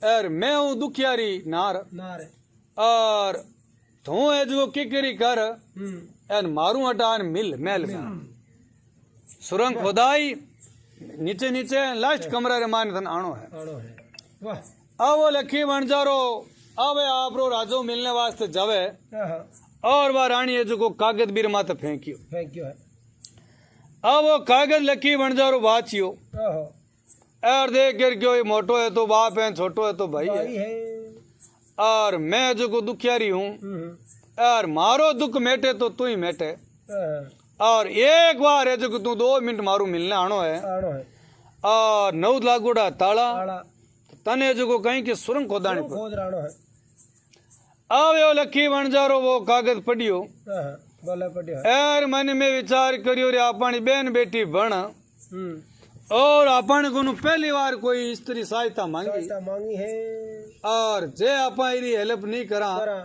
यार मैं हूँ दुखियारी नार और तू है जो किकरी कर यार मारू हटान मिल महल में सुरंग खोदाई नीचे नीचे लास्ट कमरा रे मान धन आनो है अब वो लखी बंजारो अब आप रो राजो मिलने वास्ते जावे और वह रानी है जो कागज बीर माते फेंकियो है अब वो कागज लखी बंजारो बाचियो और देख कर क्यों मोटो है तो बाप है छोटो है तो भाई है और मैं जो दुखियारी हूँ और मारो दुख मेटे तो तू ही मेटे और एक बार है जो तू 2 मिनट मारू मिलने आनो है और 9 लागोड़ा ताला ताला तने जो कहीं के सुरंग खोदानी पड़ खोद राणो है आवे ओ लखी वणजारो वो कागज पढ़ियो बोले पटियो है एर मन में विचार करियो रे अपनी बहन बेटी बन हम्म और अपन को पहली बार कोई स्त्री सहायता मांगी सहायता मांगी है और जे आपा इरी हेल्प नहीं करा करा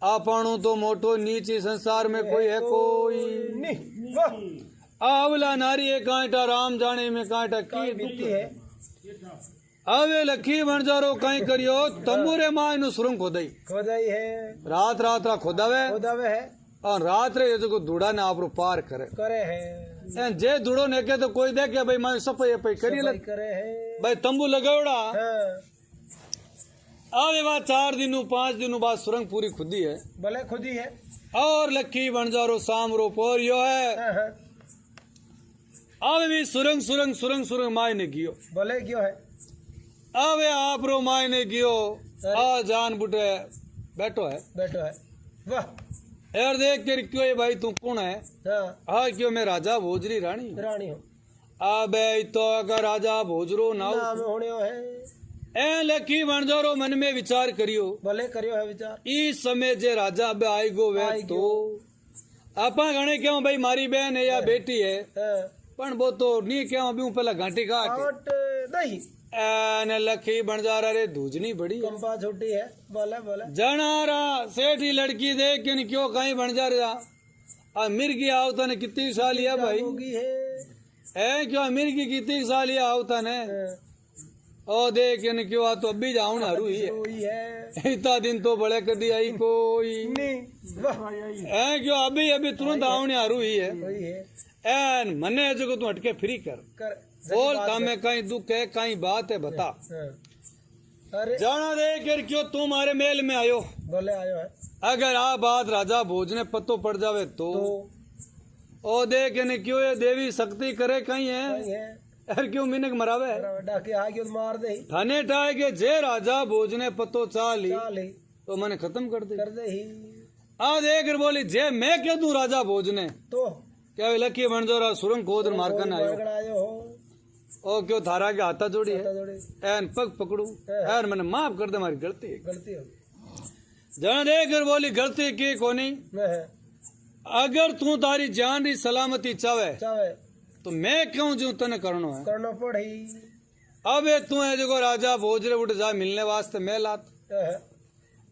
आपणो तो मोटो नीची संसार में कोई है कोई नहीं वाह आवला नारी एक कांटा राम जाने में कांटा की बीती है आवे लखी वणजारो कहीं करियो तंबूरे माय नु सुरंग खोदाई खोदाई है रात रात रा खोदावे खोदावे है और रात रे जो धूड़ा ने आपरो पार करे करे है एन जे धूड़ो ने के तो कोई देखे भाई मैं सफाई पे करी सफाई करे है भाई तंबू लगावड़ा हाँ आवे बाद 4 दिनों 5 दिनों बाद सुरंग पूरी खुदी है भले खुद ही है और लखी वणजारो सामरो पोरियो है हाँ, हाँ। आवे भी सुरंग सुरंग सुरंग सुरंग माय ने गियो भले क्यों है आवे आपरो माय ने गियो आ जान बुटे बैठो है बैठो है वाह यार देख कर क्यों ये भाई तू कौन है हाँ हाँ क्यों मैं राजा भोजरी रानी रानी हो आबे तो अगर राजा भोजरो नाउ नाम होने है ए लखी वणजारो मन में विचार करियो भले करियो है विचार इस समय जे राजा बे आई गो वे आई तो आपा घणे क्यों भाई मारी बहन है या बेटी है हाँ। पण वो तो नहीं क्यों अभी पहला घाटी काट आउट नहीं एन लखी वणजारा रे दूजनी बड़ी है। कंपा छोटी है बोले बोले जनारा सेठी लड़की देख के क्यों कहीं वणजारा आ मिर्गी आवता ने कितनी साल है भाई होगी है ए क्यों मिर्गी कितनी साल है आवता ने हाँ। ओ देख के क्यों आ तो अभी जाऊं ना ही है कोई है इतना दिन तो बड़े कदी आई कोई नहीं वाह ए क्यों अभी अभी तुरंत आउने हारू ही है कोई है एन मने जो तू हटके फ्री कर कर बोल तामे कहीं दुख है कहीं बात है बता हाँ। अरे जाना दे कर क्यों तू हमारे मेल में आयो बोले आयो है अगर आ बात राजा भोज ने पतो पड़ जावे तो तो ओ देख ने क्यों ये देवी शक्ति करे कहीं है कोई है यार क्यों मिनक मरावे डाके आ गयो मार दे थाने टाए के जे राजा भोज ने पतो चाली चाल ही तो मैंने खत्म कर दे कर दे ही आ देख बोली जे मैं कह दूं राजा भोज ने तो क्या लकी वणजोरा सुरंग खोद मारकन आयो आयो हो ओ क्यों थारा के हाथा जोड़ी है थोड़ी एन पग पकड़ू यार मैंने माफ कर दे हमारी गलती है गलती हो जन देकर बोली गलती की कोनी मैं है अगर तू तारी जान री सलामती चावे चावे तो मैं क्यों जो तने करनो है करना पड़ी अबे तू है जो राजा भोजरे उठ जा मिलने वास्ते मैं लात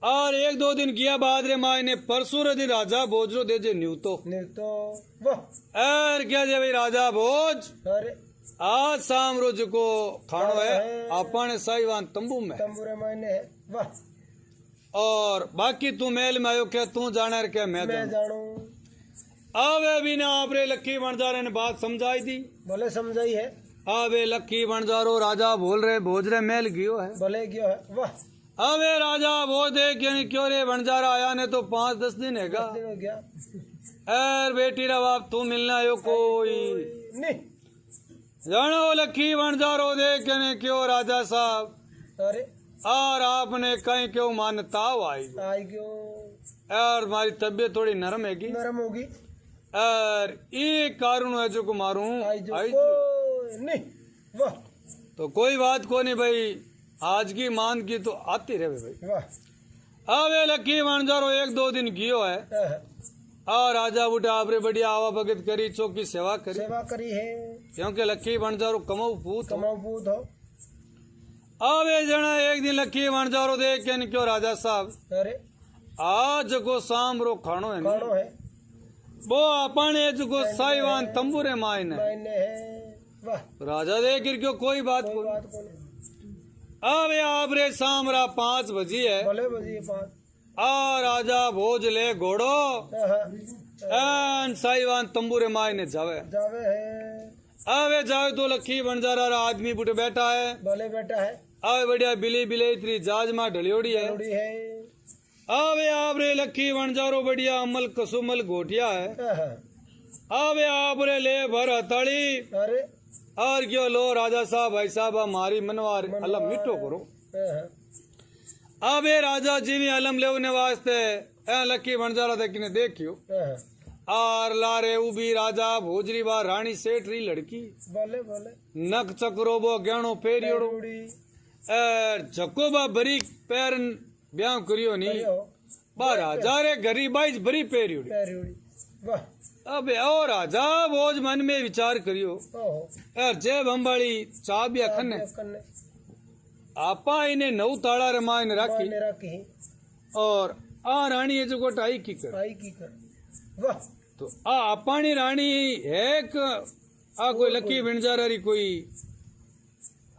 और 1-2 दिन किया बाद रे माई ने परसों रे दिन राजा भोजरो दे जे न्यू तो नहीं तो वाह एर क्या जे भाई राजा भोज अरे आज शाम रोज को खानो है अपन साईवान तंबू में तंबूरे मायने है वाह और बाकी तू मेल में आयो क्या तू जाने रे क्या मैं मैं जानू जानू आवे भी ना आपरे लक्की वणजारे ने बात समझाई दी भले समझाई है आवे लक्की वणजारो राजा बोल रहे भोज रे मेल गयो है भले क्यों है वाह अबे राजा वो देख क्यों रे वणजारा आया ने तो 5-10 दिन हैगा दिन हो गया एर बेटी रा बाप तू मिलना आयो कोई नहीं जानो लक्की वणजारो देख ने क्यों राजा साहब अरे और आपने कहीं क्यों मान्यता आई आई क्यों और हमारी तबीयत थोड़ी नरम हैगी नरम होगी और ये कारण है जो को मारूं आई जो आई कोई नहीं वाह तो कोई बात को नहीं भाई आज की मान की तो आती रहे भाई वाह अबे लक्की वणजारो 1-2 दिन कियो है और राजा बुढ़ा आपरे बढ़िया आवा भगत करी चौकी सेवा करी सेवा करी है क्योंकि लक्की वणजारो कमाऊ पूत हो। कमाऊ पूत हो अबे जना एक दिन लक्की वणजारो देख के क्यों राजा साहब अरे आज को शाम रो खानो है खानो है वो अपने जो साईवान तंबूरे मायने मायने है वाह राजा देख क्यों कोई बात कोई को बात को नहीं अबे आप रे शाम रा 5 बजी है भले बजी पाँच आ राजा भोज ले घोड़ो एन साईवान तंबूरे मायने जावे जावे है आवे जावे तो लक्की वणजारा रा आदमी बुढ़े बैठा है भले बैठा है आवे बढ़िया बिली बिले इतनी जाज मां ढलियोड़ी है थोड़ी है आवे आप रे लक्की वणजारो बढ़िया अमल कसुमल घोटिया है आवे आप रे ले भर हथाड़ी अरे और क्यों लो राजा साहब भाई साहब हमारी मनवार अलम मिठो करो अबे राजा जी भी अलम लेने वास्ते लक्की वणजारा देखने देखियो आर लारे उबी राजा भोजरी बा रानी सेठ री लड़की बोले बोले नक चक्रो बो गहणो फेरियोड़ो उड़ी जको बा बरी पैर ब्याह करियो नी करियो बा राजा रे गरीबाई बरी पेरियोड़ी पैर उड़ी वाह अबे ओ राजा भोज मन में विचार करियो ओहो यार जय बम्बाड़ी चाबिया खन्ने कन्ने आपा इन्हें नौ ताला रमायन राखी माने रखी और आ रानी जो को टाई की कर आई की कर वाह तो आ आपानी रानी एक आ कोई लकी बिंजारी कोई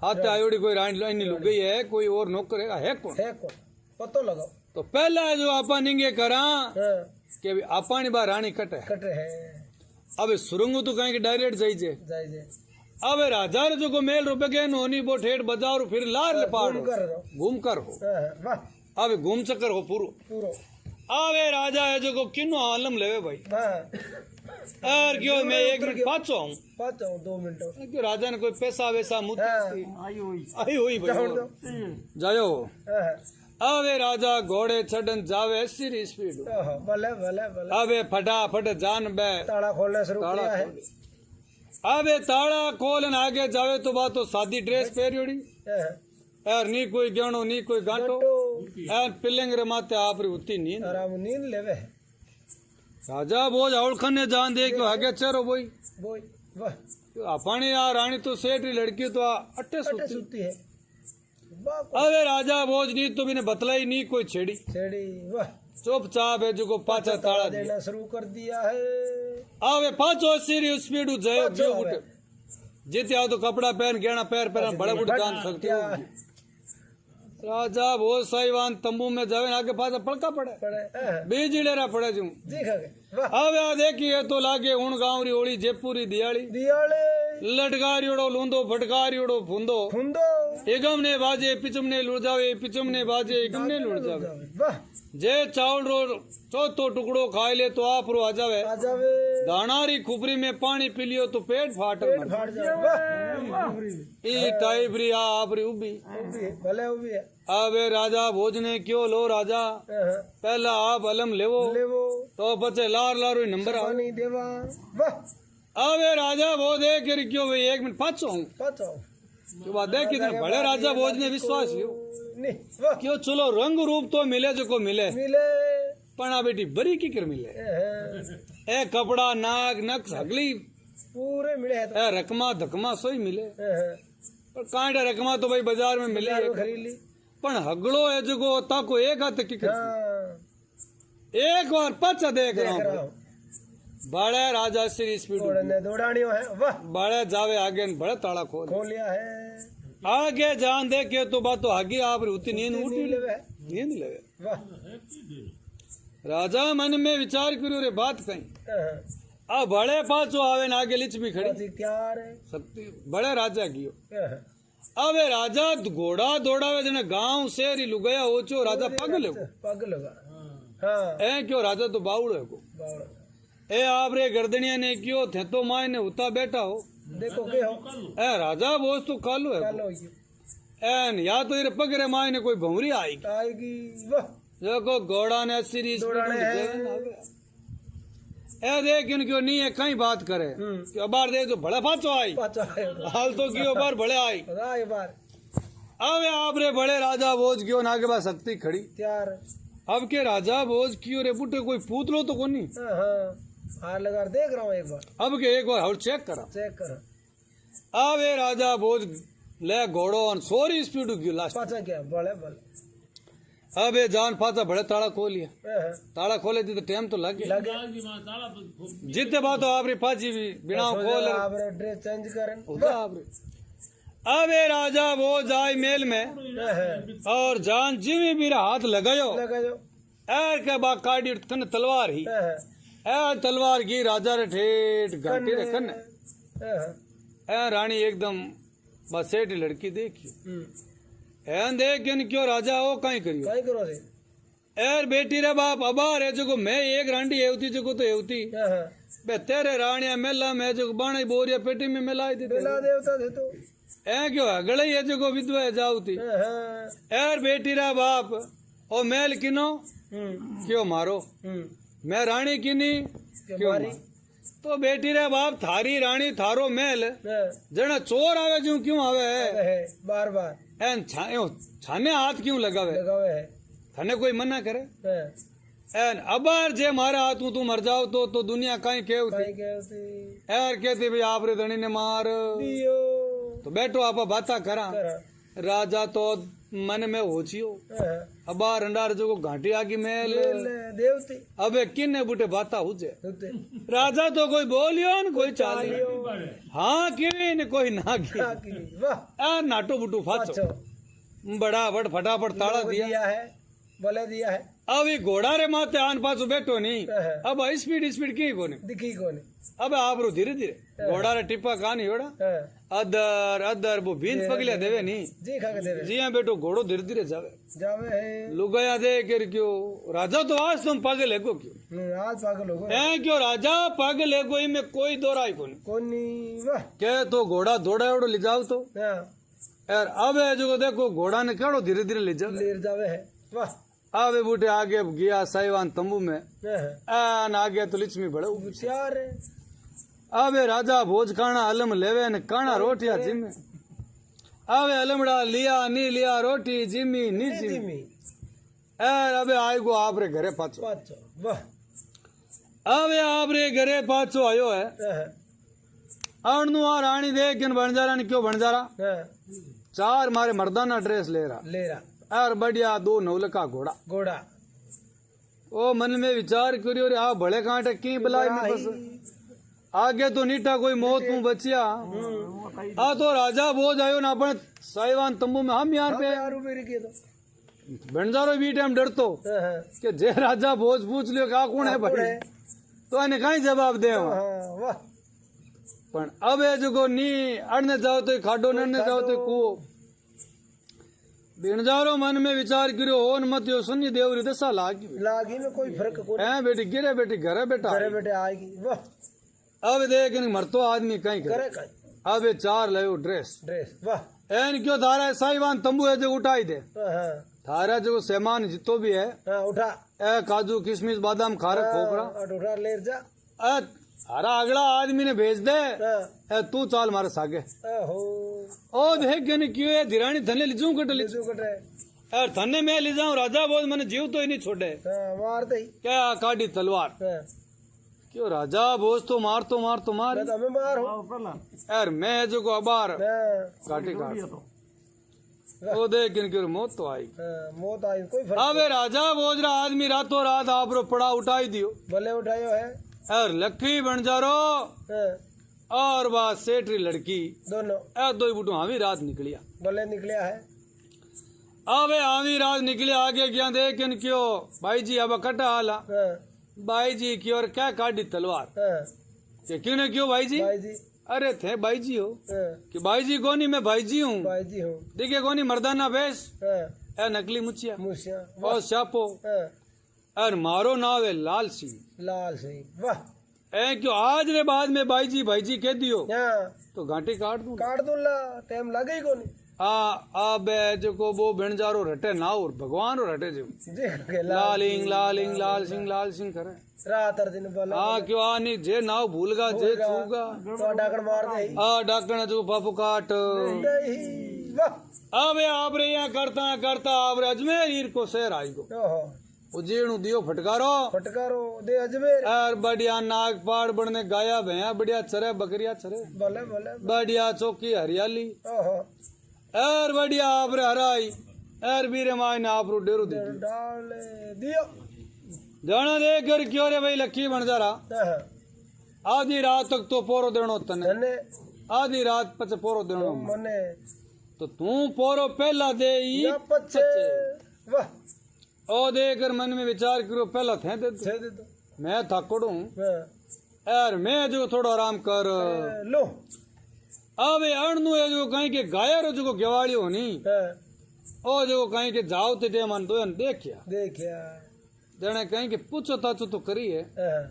हाथ आयोड़ी कोई रानी लाइन लुक गई है कोई और नौकर है कौन है कौन पतो लगाओ तो पहला जो आपा निंगे करा हाँ कि अभी आपानी बा रानी कट है कट है अब सुरंगू तो कहीं डायरेक्ट जाइजे जाए जाए अब राजा रे जो को मेल रुपए के नोनी बो ठेठ बजाओ फिर लार ले पाड़ घूम कर रहो घूम कर हो हाँ, वाह अब घूम चक्कर हो पूरो पूरो आवे राजा है जो को किनो आलम लेवे भाई हाँ और क्यों मैं एक मिनट पाचो हूँ पाँच 2 मिनट क्यों राजा ने कोई पैसा वैसा मुझ हाँ आई हुई भाई जाओ दो जायो हाँ आवे राजा घोड़े चढ़न जावे सीरी स्पीड ओहो भले भले भले आवे फटाफट जान बे ताला खोलना शुरू ताला किया है खोले आवे ताला खोलन आगे जावे तो बात तो सादी ड्रेस पहरियोड़ी हाँ, यार नी कोई गहणो नी कोई गांठो गट्टो यार पिल्लेंग रे माते आप री उती नींद आराम नींद लेवे है राजा बोझ औलखन ने जान दे कि आगे चरो बोई बोई वाह अपानी आ रानी तो सेठ री लड़की तो अट्टे कटे सोती सूती है वाह को अबे राजा बोझ नी तो बिने बतलाई नी कोई छेड़ी छेड़ी वाह चुपचाप है जो को पाचा ताला दिया देना शुरू कर दिया है आवे पाचो सीरी स्पीड जय पाचो बियो आवे। उठ जिते आओ तो कपड़ा पहन गहना पैर पर बड़े बड़े जान सकते हो राजा बहुत साईवान तंबू में जावे आगे पाचा पड़का पड़े पड़े हाँ, बीजड़ेरा पड़े जू देखा गया वाह હવે આ देखिए तो लागे ऊण गांवरी होली जयपुरी दियाली दियाले लटकारियोड़ो लूंदो फटकारियोड़ो फूंदो फुंदो एगम ने बाजे पिचम ने लुड़ जावे पिचम ने बाजे एगम ने लुड़ जावे वाह जे चावल रो चौथो टुकड़ो खाई ले तो आप रो आ जावे आ जावे दानारी खुपरी में पानी पी लियो तो पेट फाट पेट फाड़ जावे वाह ई टाइप री आप री उबी उभी है, भले उभी है आवे राजा भोज ने क्यों लो राजा हाँ, पहला आप अलम लेवो ले वो तो बचे लार लारो नंबर आओ पानी देवा वाह आवे राजा भोज दे के क्यों भाई 1 मिनट पाचो हूँ पाचो तो बात है कि बड़े राजा भोज ने विश्वास लियो नहीं वाह क्यों चलो रंग रूप तो मिले जो को मिले मिले पण आ बेटी बरी की कर मिले हाँ, ए कपड़ा नाक नक सगली पूरे मिले है तो ए रकमा धकमा सोई मिले हाँ, पर कांटा रकमा तो भाई बाजार में मिले बाजारों खरीद ली पण हगड़ो है जो को ताको एक हाथ की कर हाँ, एक बार पाचा देख रहा देख रहा हूं हूँ बड़े राजा श्री स्पीड दौड़ने दौड़ानियों है वाह बड़े जावे आगे न बड़े ताला खोल खोल लिया है आगे जान दे के तो बात तो आगे आप उठी नींद उठी नींद लेवे है नींद लगे वाह राजा मन में विचार करो रे बात कहीं हाँ, आ बड़े पाचो आवे न आगे लिच भी खड़ी पाची तैयार है सकती बड़े राजा गियो हाँ, अबे राजा घोड़ा दौड़ावे जने गांव शेर लुगया ओचो राजा पगल है पग लगा हाँ ए क्यों राजा तो बावड़ो है को बावड़ा। ए आप रे गर्दनिया ने क्यों थे तो माय ने उता बैठा हो देखो के हो ए राजा बोझ तो कालो है चलो ये एन या तो इरे पगरे माय ने कोई भंवरी आई आएगी वाह देखो घोड़ा ने सीरी दौड़ाने हैं। ए देख इनक्यो नहीं है कहीं बात करे कि अबार देख तो बड़ा पाचो आई पाचा है हाल तो क्यों बार बड़े आई हाँ, ये बार अबे आप रे बड़े राजा बोझ क्यों ना के पास शक्ति खड़ी तैयार है अब के राजा बोझ क्यों रे बुटे कोई पूत लो तो कोनी हाँ हाँ हार लगा देख रहा हूँ एक बार अब के एक बार और चेक करा चेक कर अब ये राजा बोझ ले घोड़ो और सोरी स्पीड की लास्ट पाचा क्या बड़े बड़े अब ये जान पाता बड़े ताला खोल लिया हाँ, ताला खोले थी तो टाइम तो लगे लगे जितने बात हो आप री पाची भी बिना खोल आप ड्रेस चेंज करें होता आप रे अब ये राजा बोझ आई मेल में हाँ, हाँ, और जिमी भी हाथ लगायो लगा जो एर के बा काटी कन तलवार ही हाँ, हाँ, ए तलवार की राजा रे ठेठ घाटी रे कन हाँ, ए रानी एकदम बस सेठ लड़की देखी हम्म, एन देख क्यों राजा हो कहीं करियो काय करो रे एर बेटी रे बाप अबार है जो मैं एक रांडी एवती जो तो एवती हाँ, हाँ, बे तेरे रानिया मेला में जो बाणी बोरिया पेटी में मिलाई दी बेला देवता थे तो ए क्यों हगड़े है जो विधवा है जाऊती हाँ, हाँ, एर बेटी रा बाप ओ मेल किनो हम्म, क्यों मारो हम्म, मैं रानी की नहीं क्यों मारी मार? तो बेटी रे बाप थारी रानी थारो महल जना चोर आवे जो क्यों आवे है बार बार एन छाने हाथ क्यों लगावे लगावे है थाने कोई मना करे हाँ, एन अबार जे मारा हाथ तू मर जाओ तो दुनिया कहीं केव काई थी कहती यार कहती भाई आप रे धनी ने मार दियो तो बैठो आप बाता करा करा राजा तो मन में होचियो हाँ, अबार अंडार जो घाटी आगी महल ले ले देवती अबे किन्ने बुटे बाता हुजे होते राजा तो कोई बोलियो न कोई चालियो चालियो हाँ की न कोई ना की काकी वाह आ नाटो बुटू फाचो अच्छो बड़ा बड़ फटाफट ताड़ा दिया दिया है बोले दिया है अब ये घोड़ा रे माथे आन पाछो बैठो नहीं हाँ, अब स्पीड की कोने दिखी कोने अब आप रो धीरे धीरे घोड़ा रे टिप्पा कान होड़ा हाँ, अदर अदर वो बीन पगलिया देवे नहीं जी खा के देवे जी हाँ बेटो घोड़ो धीरे धीरे जावे जावे है लुगाया दे कर क्यों राजा तो आज तुम पागल है को क्यों आज पागल हो गए ऐ क्यों राजा पागल है कोई में कोई दोराई कोनी कोनी वाह के तो घोड़ा दौड़ा उड़ो ले जाओ तो हाँ, यार अब है जो देखो घोड़ा ने केड़ो धीरे धीरे ले जाओ लेर जावे है वाह अब बूटे आगे गया साइवान तंबू में हाँ, आन आगे तो लिचमी बड़े होशियार है अबे राजा भोज काना अलम लेवे न काना रोटिया जिमे अबे अलमड़ा लिया नी लिया रोटी जिमी नी जिमी जिमी एर अबे आई गो आप रे घरे पाछो पाचो वाह अबे आप रे घरे पाछो आयो है हाँ, अणनु आ रानी देख के बनजारा ने क्यों बनजारा हाँ, चार मारे मर्दाना ड्रेस ले रहा ले रहा और बढ़िया दो नौलका घोड़ा घोड़ा ओ मन में विचार करियो रे आ भले कांटे की बुलाई में बस आगे तो नीटा कोई मौत मुंह बचिया आ तो राजा बोझ आयो ना अपन साइवान तंबू में हम यहाँ पे यार मेरे के तो बंजारो भी टाइम डरतो हाँ, हाँ, कि जे राजा बोझ पूछ लियो का कौन है भाई है। तो इन्हें कहीं जवाब दे हाँ, वाह पण अब है जो नी अड़ने जाओ तो खाडो नड़ने जाओ तो कुओ बिणजारो मन में विचार करियो होन मत यो सुनी देवरी दशा लागी लागी में कोई फर्क कोई है बेटी गिरे बेटी घरे बेटा घरे बेटे आएगी वाह अब देख इन मरतो आदमी कहीं करे करे कहीं अब ये चार लयो ड्रेस ड्रेस वाह एन क्यों थारा साइवान तंबू है जो उठाई दे हाँ, हाँ, थारा जो सामान जितो भी है हाँ, उठा ए काजू किशमिश बादाम खारक खोपरा उठा ले जा ए थारा अगला आदमी ने भेज दे हाँ, ए तू चाल मारे सागे हो ओ देख के नहीं क्यों है धीरानी थने लिजू कट ले जो कट रहे यार थने मैं ले जाऊं राजा बोल मैंने जीव तो ही नहीं छोड़े हाँ, मार दे क्या काटी तलवार हाँ, क्यों राजा बोझ तो मार मैं तो हमें मार हो यार मैं जो को अबार हाँ, काटे काट ओ देख इनकी मौत तो आई हाँ, मौत आई कोई फर्क अबे राजा बोझ रहा आदमी रातों रात आप रो पड़ा उठाई दियो भले उठायो है यार लखी बन जा रो हाँ, और बात सेठरी लड़की दोनों ए दो बुटू हावी रात निकलिया भले निकलिया है अबे हावी रात निकले आगे क्या देख इन क्यों भाई जी अब कटा आला हाँ, भाई जी की और क्या काटी तलवार हाँ, कि क्यों ने क्यों भाई जी भाई जी अरे थे भाई जी हो हाँ, कि भाई जी कोनी मैं भाई जी हूँ भाई जी हूँ देखिए कोनी मर्दाना बेस हाँ, ए नकली मुछिया मुशिया और श्यापो हाँ, और मारो नाव है लाल सिंह लाल सिंह वाह ए क्यों आज रे बाद में भाई जी कह दियो हाँ, तो घाटी काट दूं काट दूंगा टाइम लगे ही कोनी अब जो को वो भिणजारो रटे ना और भगवान और रटे जो जी के लालिंग लालिंग लाल सिंह करे रात हर दिन बोला हाँ क्यों आनी जे नाव भूलगा जे छूगा तो डाकण मार दे डाकण जो बापू काट नहीं वाह अब आप रे यहाँ करता आप रे अजमेर हीर को शहर आई गो ओहो उजेणु दियो फटकारो फटकारो दे अजमेर और बढ़िया नाग पाड़ बढ़ने गाया भैया बढ़िया चरे बकरिया चरे भले भले बढ़िया चौकी हरियाली ओहो और बढ़िया आप रे हराई और बीरे माई ने आप रो डेरो दी डाल दियो जाना दे कर क्यों रे भाई लक्की बन जा रहा हाँ, आधी रात तक तो पोरो देनो तने धने आधी रात पचे पोरो देनो मने तो तू पोरो पहला दे ई या पच्चे वाह ओ देकर मन में विचार करो पहला थे दे दे दे दो मैं थकड़ू हाँ, यार मैं जो थोड़ा आराम कर लो अब अणनु है जो कहीं के गायर हो जो गेवाड़ी होनी हाँ, ओ जो कहीं के जाओ ते मन दो देखिया देखिया जने कहीं के पूछो ताचो तो करी है हाँ,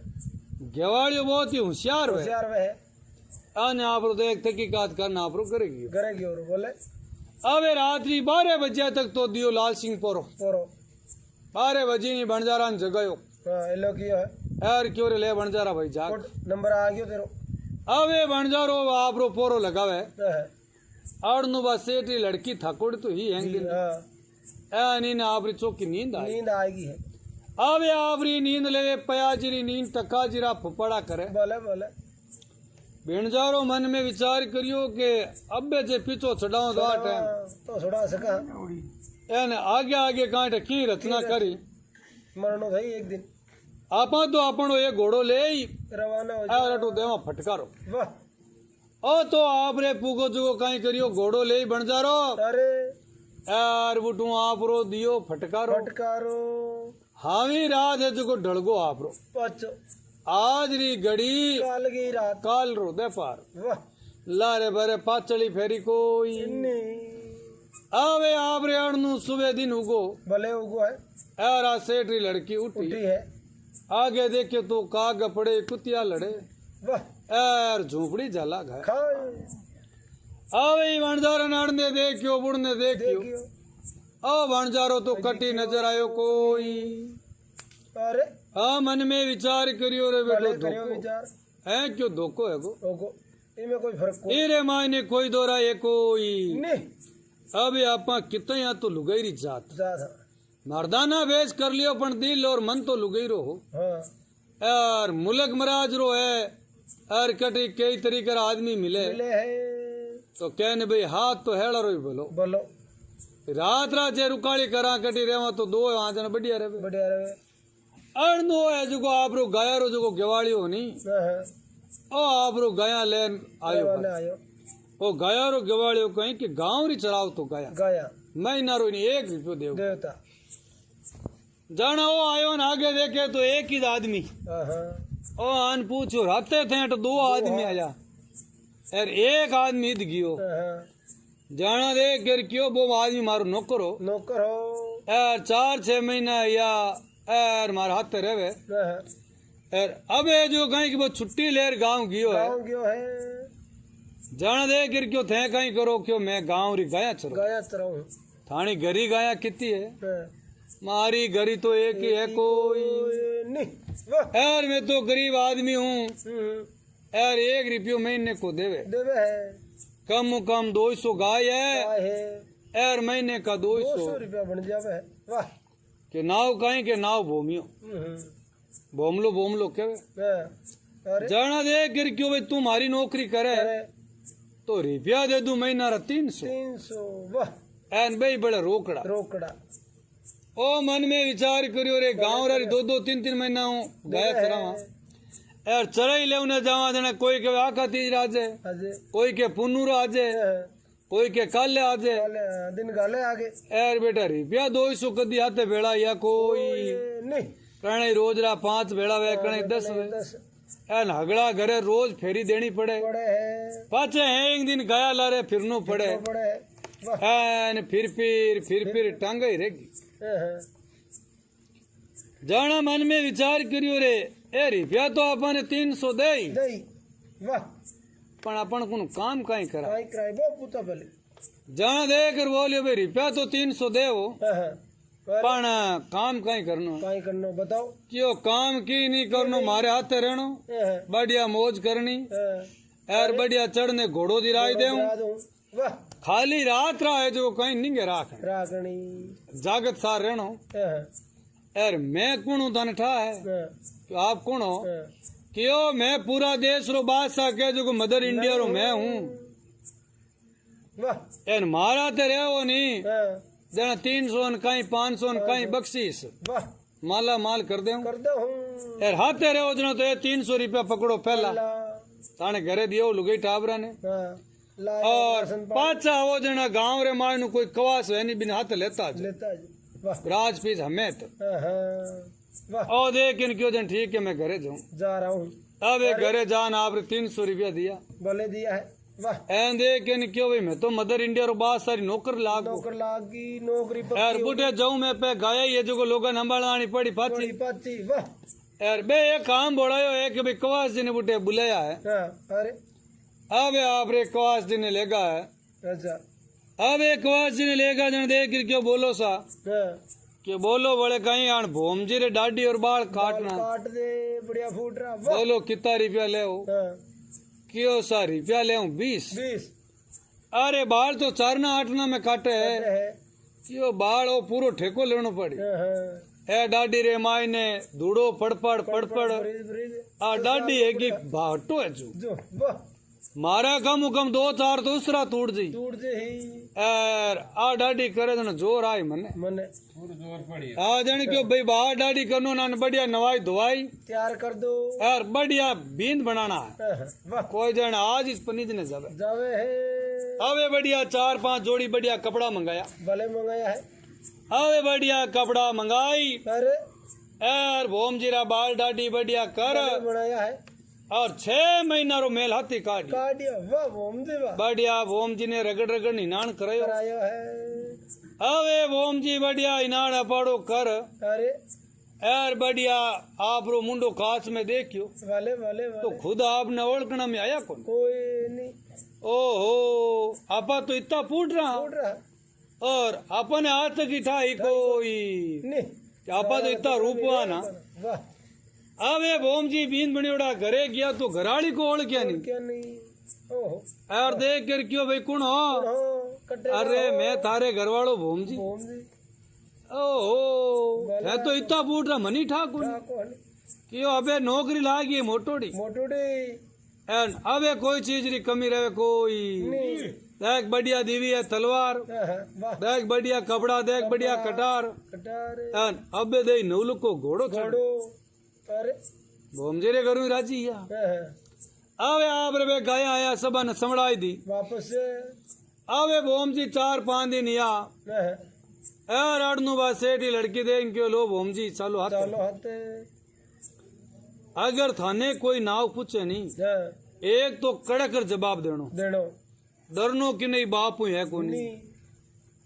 गेवाड़ी बहुत ही होशियार है होशियार वह आने आप देख तहकीकात करना आप करेगी करेगी और बोले अब रात्रि 12 बजे तक तो दियो लाल सिंह पोरो पोरो 12 बजे नहीं बंजारा जगायो हाँ एलो कियो है यार क्यों रे ले बंजारा भाई जाग कोट नंबर आ गयो तेरो अबे बंजारो आप रो पोरो लगावे हाँ आड़नु बस सेठी लड़की थकोड़ तो ही हैंग दिन हाँ ए नींद आपरी चौकी नींद आई नींद आएगी है अबे आपरी नींद ले पयाजिरी नींद टका जिरा फपड़ा करे बोले बोले बेणजारो मन में विचार करियो के अबे जे पीछो चढ़ाओ दो टाइम तो छोड़ा सका एने आगे आगे कांटे की रचना करी मरनो भाई एक दिन आपा तो आपनो एक घोड़ो ले ही रवाना हो आ रटो देवा फटकारो वाह ओ तो आप रे पुगो जुगो काई करियो घोड़ो ले ही बणजारो अरे यार बुटू आप रो दियो फटकारो फटकारो हावी रात है जुगो ढलगो आप रो पाचो आज री घड़ी काल की रात काल रो दे पार वाह लारे बरे पाचली फेरी कोई इन्नी आवे आप रे अड़नु सुबह दिन उगो भले उगो है यार सेठी लड़की उठी उठी है आगे देखियो तो काग पड़े कुतिया लड़े वाह यार झोपड़ी जाला घाय खाए आवे वणजारो नड़ने देखियो बुड़ने देखियो देखियो ओ वणजारो तो कटी नजर आयो कोई अरे हाँ मन में विचार करियो रे भले बेटो करियो धोखो विचार है क्यों धोखो है गो उगो इनमें कोई फर्क कोई इरे मायने कोई दोरा ये कोई नहीं अबे आपा कितने यहाँ तो लुगाईरी जात ज्यादा मर्दाना बेच कर लियो पण दिल और मन तो लुगाईरो हो हाँ यार मुलक मराज रो है यार कटी कई तरीके रा आदमी मिले मिले है तो कहने भाई हाथ तो हेड़ा रो ही बोलो बोलो रात रात जे रुकाली करा कटी रेवा तो दो वहां जन बढ़िया रहे बढ़िया रहे अड़नो है जो आप रो गाया रो जो गेवाड़ी हो नी हाँ ओ आप रो गाया लेन आयो रवाना आयो ओ गाया रो गेवाड़ी हो कहीं कि गांव री चराव तो गाया गया मैं ना रो नहीं 1 रुपयो देव देवता जाना वो आयो न आगे देखे तो एक ही आदमी हाँ हाँ ओ आन पूछो राते थे तो 2 आदमी आया यार एक आदमी इध गियो हाँ जाना देख कर क्यों वो आदमी मारो नौकर हो नौकर हो यार 4-6 महीना या यार मार हाथ ते रहे हाँ यार अब ये जो कहीं कि वो छुट्टी लेर गांव गियो है गाँव क्यों है जाना दे गिर क्यों थे कहीं करो क्यों मैं गांव री गाया चलो गया तरह थानी घरी गाया कितनी है हाँ मारी घरी तो एक ही है कोई नहीं वाह यार मैं तो गरीब आदमी हूँ यार 1 रुपयो महीने को देवे देवे है कम कम 200 गाय है क्या है यार महीने का 200 200 रुपया बन जावे है वाह के नाव कहीं के नाव भूमियो भोमलो भोमलो के हाँ अरे जाना दे गिर क्यों भाई तू हमारी नौकरी करे अरे तो रुपया दे दू महीना रा 300 300 वाह एन भाई बड़ा रोकड़ा रोकड़ा ओ मन में विचार करियो रे गांव रे 2-2 3-3 महीना हूँ गाया चरावा यार चराई ले उन्हें जावा देना कोई के आका तीज राजे अजय कोई के पुन्नूर आजे कोई के काले आजे दिन गाले आगे यार बेटा रुपया 200 कदी हाथे भेड़ा या कोई नहीं कणे रोज रा 5 भेड़ा वे कणे 10 वे 10 एन हगड़ा घरे रोज फेरी देनी पड़े पड़े है पाचे है एक दिन गया लारे फिरनो पड़े पड़े है वाह एन फिर टांग ही रहेगी हाँ, जाना मन में विचार करियो रे ए रुपया तो अपन 300 दे दई वाह पण अपन को काम काई करा काई कराई वो पूछा पहले जाना दे कर बोलियो भाई रुपया तो 300 दे हो हाँ पण काम काई करनो काई करनो बताओ क्यों काम की नहीं करनो मारे हाथे रहनो हाँ, बढ़िया मौज करनी हाँ, यार बढ़िया चढ़ने घोड़ो दिराई देऊं करा दूं, वाह खाली रात रहा जो कहीं निंगे राख रागणी जागत सार रहनो हाँ, यार मैं कौन हूं तन ठा है हाँ, तो आप कौन हो हाँ, क्यों मैं पूरा देश रो बादशाह के जो मदर इंडिया रो मैं हूँ वाह यार मारा ते रहो नहीं हाँ, जना 300 न कहीं 500 न कहीं बख्शीश वाह माला माल कर दे कर दो हूँ यार हाथे रहो जना तो ये 300 रुपया पकड़ो पहला ला ताने घरे दियो लुगाई टाबरा ने हाँ ला और राशन पाचा वो जना गांव रे मार नु कोई कवास है नहीं बिन हाथ लेता जो लेता जी वाह राज पीस हमें तो हाँ, हाँ, वाह ओ देख इन क्यों जन ठीक है मैं घरे जाऊं जा रहा हूँ अब एक घरे जान आपने 300 रुपया दिया बोले दिया है वाह एन देख इन क्यों भाई मैं तो मदर इंडिया रो बात सारी नौकर लाग नौकर लागी नौकरी यार बुढ़े जाऊं मैं पे गाया ये जो लोग संभालनी पड़ी पाची पाची वाह यार बे एक काम बोलायो है कि भाई कवास जी ने बुढ़े बुलाया है हाँ अरे अब आप रे कवास जी ने लेगा है अच्छा अब एक कवास जी ने लेगा जन देख कर क्यों बोलो सा हाँ कि बोलो बोले कहीं आन भोमजी रे दाढ़ी और बाल काटना काट दे बढ़िया फूट रहा वाह बोलो कितना रुपया ले हाँ, क्यों सा रुपया ले 20 20 अरे बाल तो 4 में काटे है है क्यों बाल वो पूरो ठेको लेनो पड़ी हाँ, हाँ, ए दाढ़ी रे मायने धूड़ो पड़पड़ पड़पड़ ब्रीज आ दाढ़ी है कि भाटो है जू जो वाह मारा कम कम 2-4 तो उसरा तोड़ जी टूट जे ही यार आ दाढ़ी करे तो जोर आई मने मने आ जाने क्यों भाई बाहर दाढ़ी करनो ना बढ़िया नवाई धोवाई तैयार कर दो यार बढ़िया बींद बनाना है हाँ, हाँ, वाह कोई जन आज इस पनीज ने जावे जावे है अबे बढ़िया 4-5 जोड़ी बढ़िया कपड़ा मंगाया भले मंगाया है अबे बढ़िया कपड़ा मंगाई अरे यार भोम जीरा बाल दाढ़ी बढ़िया कर भले बनाया है और 6 महीना रो मेल हाथी काट काटिया वाह भोम दे वाह बढ़िया भोम जी ने रगड़ रगड़ निनाण करायो करायो है अबे भोम जी बढ़िया इनाण अपाड़ो कर अरे यार बढ़िया आप रो मुंडो कांच में देखियो वाले वाले तो वाले खुद आपने ओळखना में आया कौन कोई नहीं ओहो आपा तो इतना फूट रहा फूट रहा और अपने हाथ तक ही था ही कोई नहीं आपा तो इतना रूपवा ना वाह अबे भोम जी बीन बनियोड़ा घरे गया तो घराड़ी को ओढ़ क्या नहीं क्या नहीं ओहो यार देख कर क्यों भाई कौन हो हाँ, कटे अरे मैं थारे घरवाड़ो भोम जी भोम दे ओहो है तो इतना फूट रहा मनी ठाकुर कौन क्यों अबे नौकरी लागी मोटोड़ी मोटोड़े एन अबे कोई चीज री कमी रहे कोई नहीं देख बढ़िया दीवी है तलवार हाँ, हाँ, वाह देख बढ़िया कपड़ा देख बढ़िया कटार कटारे एन अबे दे नौलुक को घोड़ो चढ़ घोड़ो अरे भोमजेरे घरू राजी या हाँ, हाँ, अबे आप रे गाया आया सबा ने समड़ाई दी वापस से अबे भोम जी 4-5 दिन या हाँ, हाँ, यार अड़नू बा सेठी लड़की दे इनके लो भोम जी चलो हाथ चालो हाथे अगर थाने कोई नाव पूछे नहीं हाँ, एक तो कड़क कर जवाब देनो देनो डरनो कि नहीं बाप हुई है कोई नहीं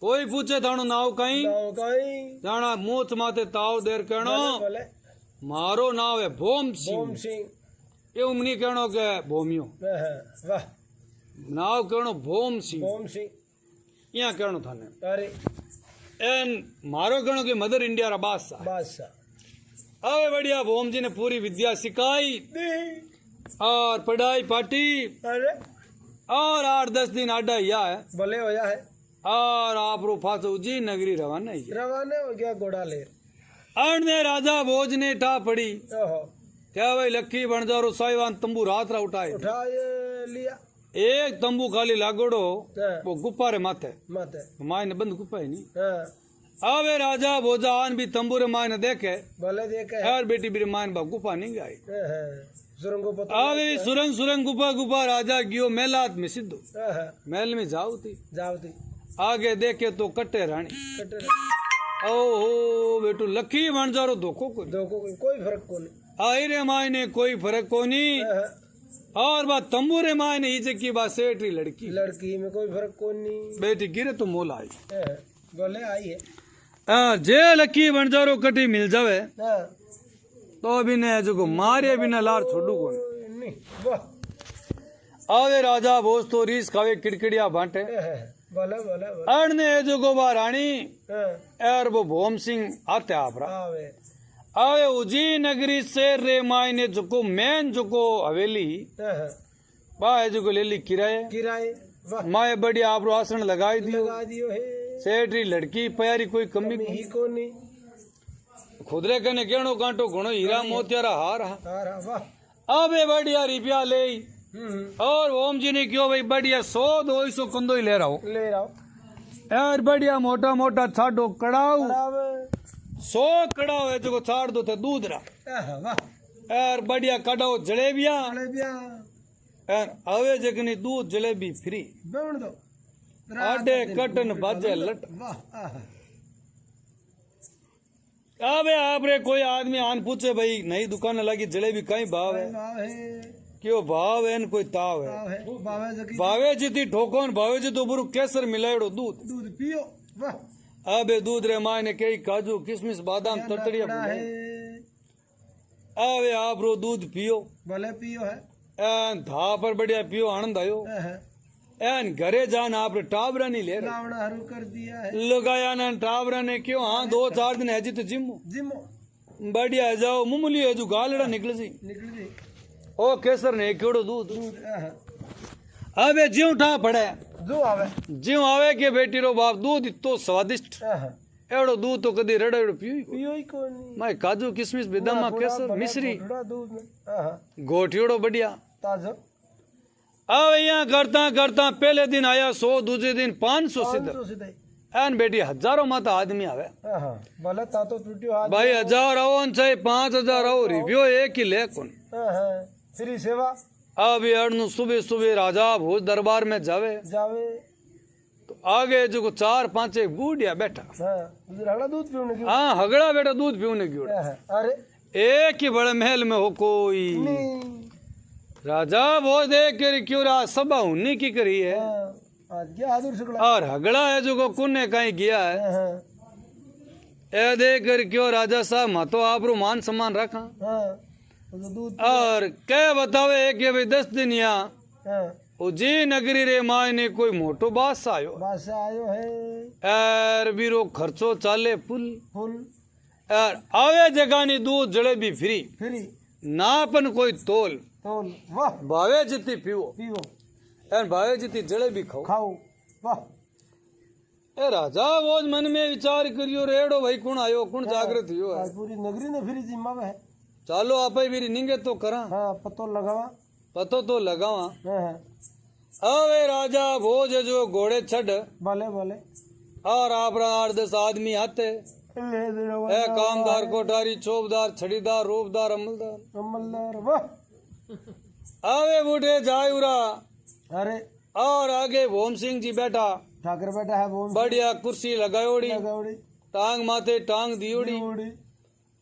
कोई पूछे थानो नाव कहीं नाव काई जाना मूछ माथे ताव देर कहनो बोले मारो नाव है भोम भोम सिंह सिंह ये उमनी कहनो के भोमियो हाँ, हाँ, वाह नाव कहनो भोम सिंह भोम सिंह यहाँ कहनो थाने अरे एन मारो कहनो कि मदर इंडिया रा बादशाह बादशाह अबे बढ़िया भोम जी ने पूरी विद्या सिखाई दी और पढ़ाई पाटी अरे और 8-10 दिन आडा हिया है भले होया है और आप रूफा तो जी नगरी रवाना ही रवाना हो गया घोड़ा ले अड़ने राजा भोज ने ठा पड़ी ओहो क्या भाई लक्की बनजारो साइवान तंबू रात रा उठाए उठा ये लिया एक तंबू खाली लागोड़ो हाँ, वो गुप्पा रे माथे मत है माय ने बंद गुप्पा है नहीं हाँ, अबे राजा भोजा आन भी तंबू रे माय ने देखे भले देखे यार बेटी भी मायन बा गुप्पा नहीं गई हाँ, हाँ, सुरंगो पता अबे सुरंग सुरंग गुप्पा गुप्पा राजा गियो मेलात में सिद्धू हाँ, हाँ, महल में जाओ थी जाओ दी आगे देखे तो कट्टे रानी कटे ओहो बेटू लकी बनजारो धोखो को दो को कोई फर्क को नहीं आई रे माय ने कोई फर्क को नहीं हाँ, हाँ, और बात तंबू रे माय ने इजे की बात सेठ री लड़की लड़की में कोई फर्क को नहीं बेटी गिरे तो मोल आई हाँ, हाँ, बोले आई है जे लकी बनजारो कटी मिल जावे हाँ, तो अभी ने जो मारे बिना लार छोड़ू को नहीं वाह आवे राजा भोज तो रीस खावे किड़किड़िया बांटे हाँ, हाँ, बोला बोला बोला अड़ने जो गो बा रानी हाँ, एर वो भोम सिंह आते आपरा आवे आवे उजी नगरी से रे माय ने जो मेन जो हवेली हाँ, हाँ, बा जो ले ली किराए किराए वाह माए बढ़िया आप आसन लगाई दियो लगा दियो है सेठ री लड़की प्यारी कोई कमी ही को नहीं खुदरे कने केणो कांटो घणो हीरा मोतियारा हार हा हाँ, हाँ, वाह अबे बढ़िया रुपया ले हम्म, और ओम जी ने क्यों भाई बढ़िया 100-200 कंदो ही ले रहा हो ले रहा हूँ यार बढ़िया मोटा मोटा छाडो कड़ाऊ बराबर 100 कड़ाऊ है जो छाड़ दो थे दूध रा हाँ, हाँ, वाह यार बढ़िया कड़ाओ जलेबिया जलेबिया यार अवे जगनी दूध जलेबी फ्री बेवण दो आडे कटन बाजे लट वाह हाँ, हाँ, अबे आप रे कोई आदमी आन पूछे भाई नई दुकान लगी जलेबी कहीं भाव है भाव है क्यों भाव है न कोई ताव है भाव है भाव है जकी भावे जीती ठोकोन भावे जी तो बुरु केसर मिलाएड़ो दूध दूध पियो वाह अबे दूध रे माय ने कई काजू किशमिश बादाम ततड़िया पड़ा बुलाए। है अबे आप रो दूध पियो भले पियो है धा पर बढ़िया पियो आनंद आयो हाँ, हाँ, एन घरे जान आप टावरा नहीं ले रहे लावड़ा हरू कर दिया है लगाया ना टावरा ने क्यों हाँ 2-4 दिन है जी तो जिम जिमो बढ़िया है जाओ मुमली है जो गालड़ा निकल सी निकल गई ओ केसर ने केड़ो दूध दूध अबे ज्यों ठा पड़े जो आवे ज्यों आवे के बेटी रो बाप दूध तो स्वादिष्ट एड़ो दूध तो कदी रड़ा पियो पियो ही कोनी मैं काजू किशमिश बेदामा केसर मिश्री थोड़ा दूध में गोठियोड़ो बढ़िया ताजा अब यहाँ करता करता पहले दिन आया 100 दूसरे दिन 500 सीधे सीधे एन बेटी हजारों माता आदमी आवे भले ता तो टूटियो हाथ भाई 1000 आओ चाहे 5000 आओ रिव्यू एक ही ले कौन फ्री सेवा अब यार सुबह सुबह राजा भोज दरबार में जावे जावे तो आगे जो 4-5 एक बूढ़िया बैठा हगड़ा दूध पीने की हाँ हगड़ा बेटा दूध पीने की अरे एक ही बड़े महल में हो कोई राजा भोज देख कर क्यों रहा सभा उन्हीं की करी है आज क्या हाजुर शुक्ला और हगड़ा है जो को कुन्ने कहीं गया है ए देख कर क्यों राजा साहब मातो आप रो मान सम्मान रखा दूध और क्या बतावे कि भाई 10 दिन यहाँ उजी नगरी रे माय ने कोई मोटो बास आयो है एर बीरो खर्चो चाले फुल फुल और आवे जगानी दूध जलेबी फ्री फ्री नापन कोई तोल तोल वाह भावे जितनी पियो पियो और भावे जितनी जलेबी खाओ खाओ वाह ए राजा वो मन में विचार करियो रेड़ो भाई कौन आयो कौन जागृत हुयो है पूरी नगरी ने फिर जिम्मा में है चालो आप मेरी निंगे तो करा पतो लगावा पतो तो लगावा अवे राजा भोज जो घोड़े छड़ भले भले और आप 8-10 आदमी आते ए कामदार कोठारी चौबदार छड़ीदार रोबदार अमलदार वाह आवे बूढ़े जायूरा अरे और आगे भोम सिंह जी बैठा ठाकर बैठा है वो बढ़िया कुर्सी लगायोड़ी टांग माथे टांग दियोड़ी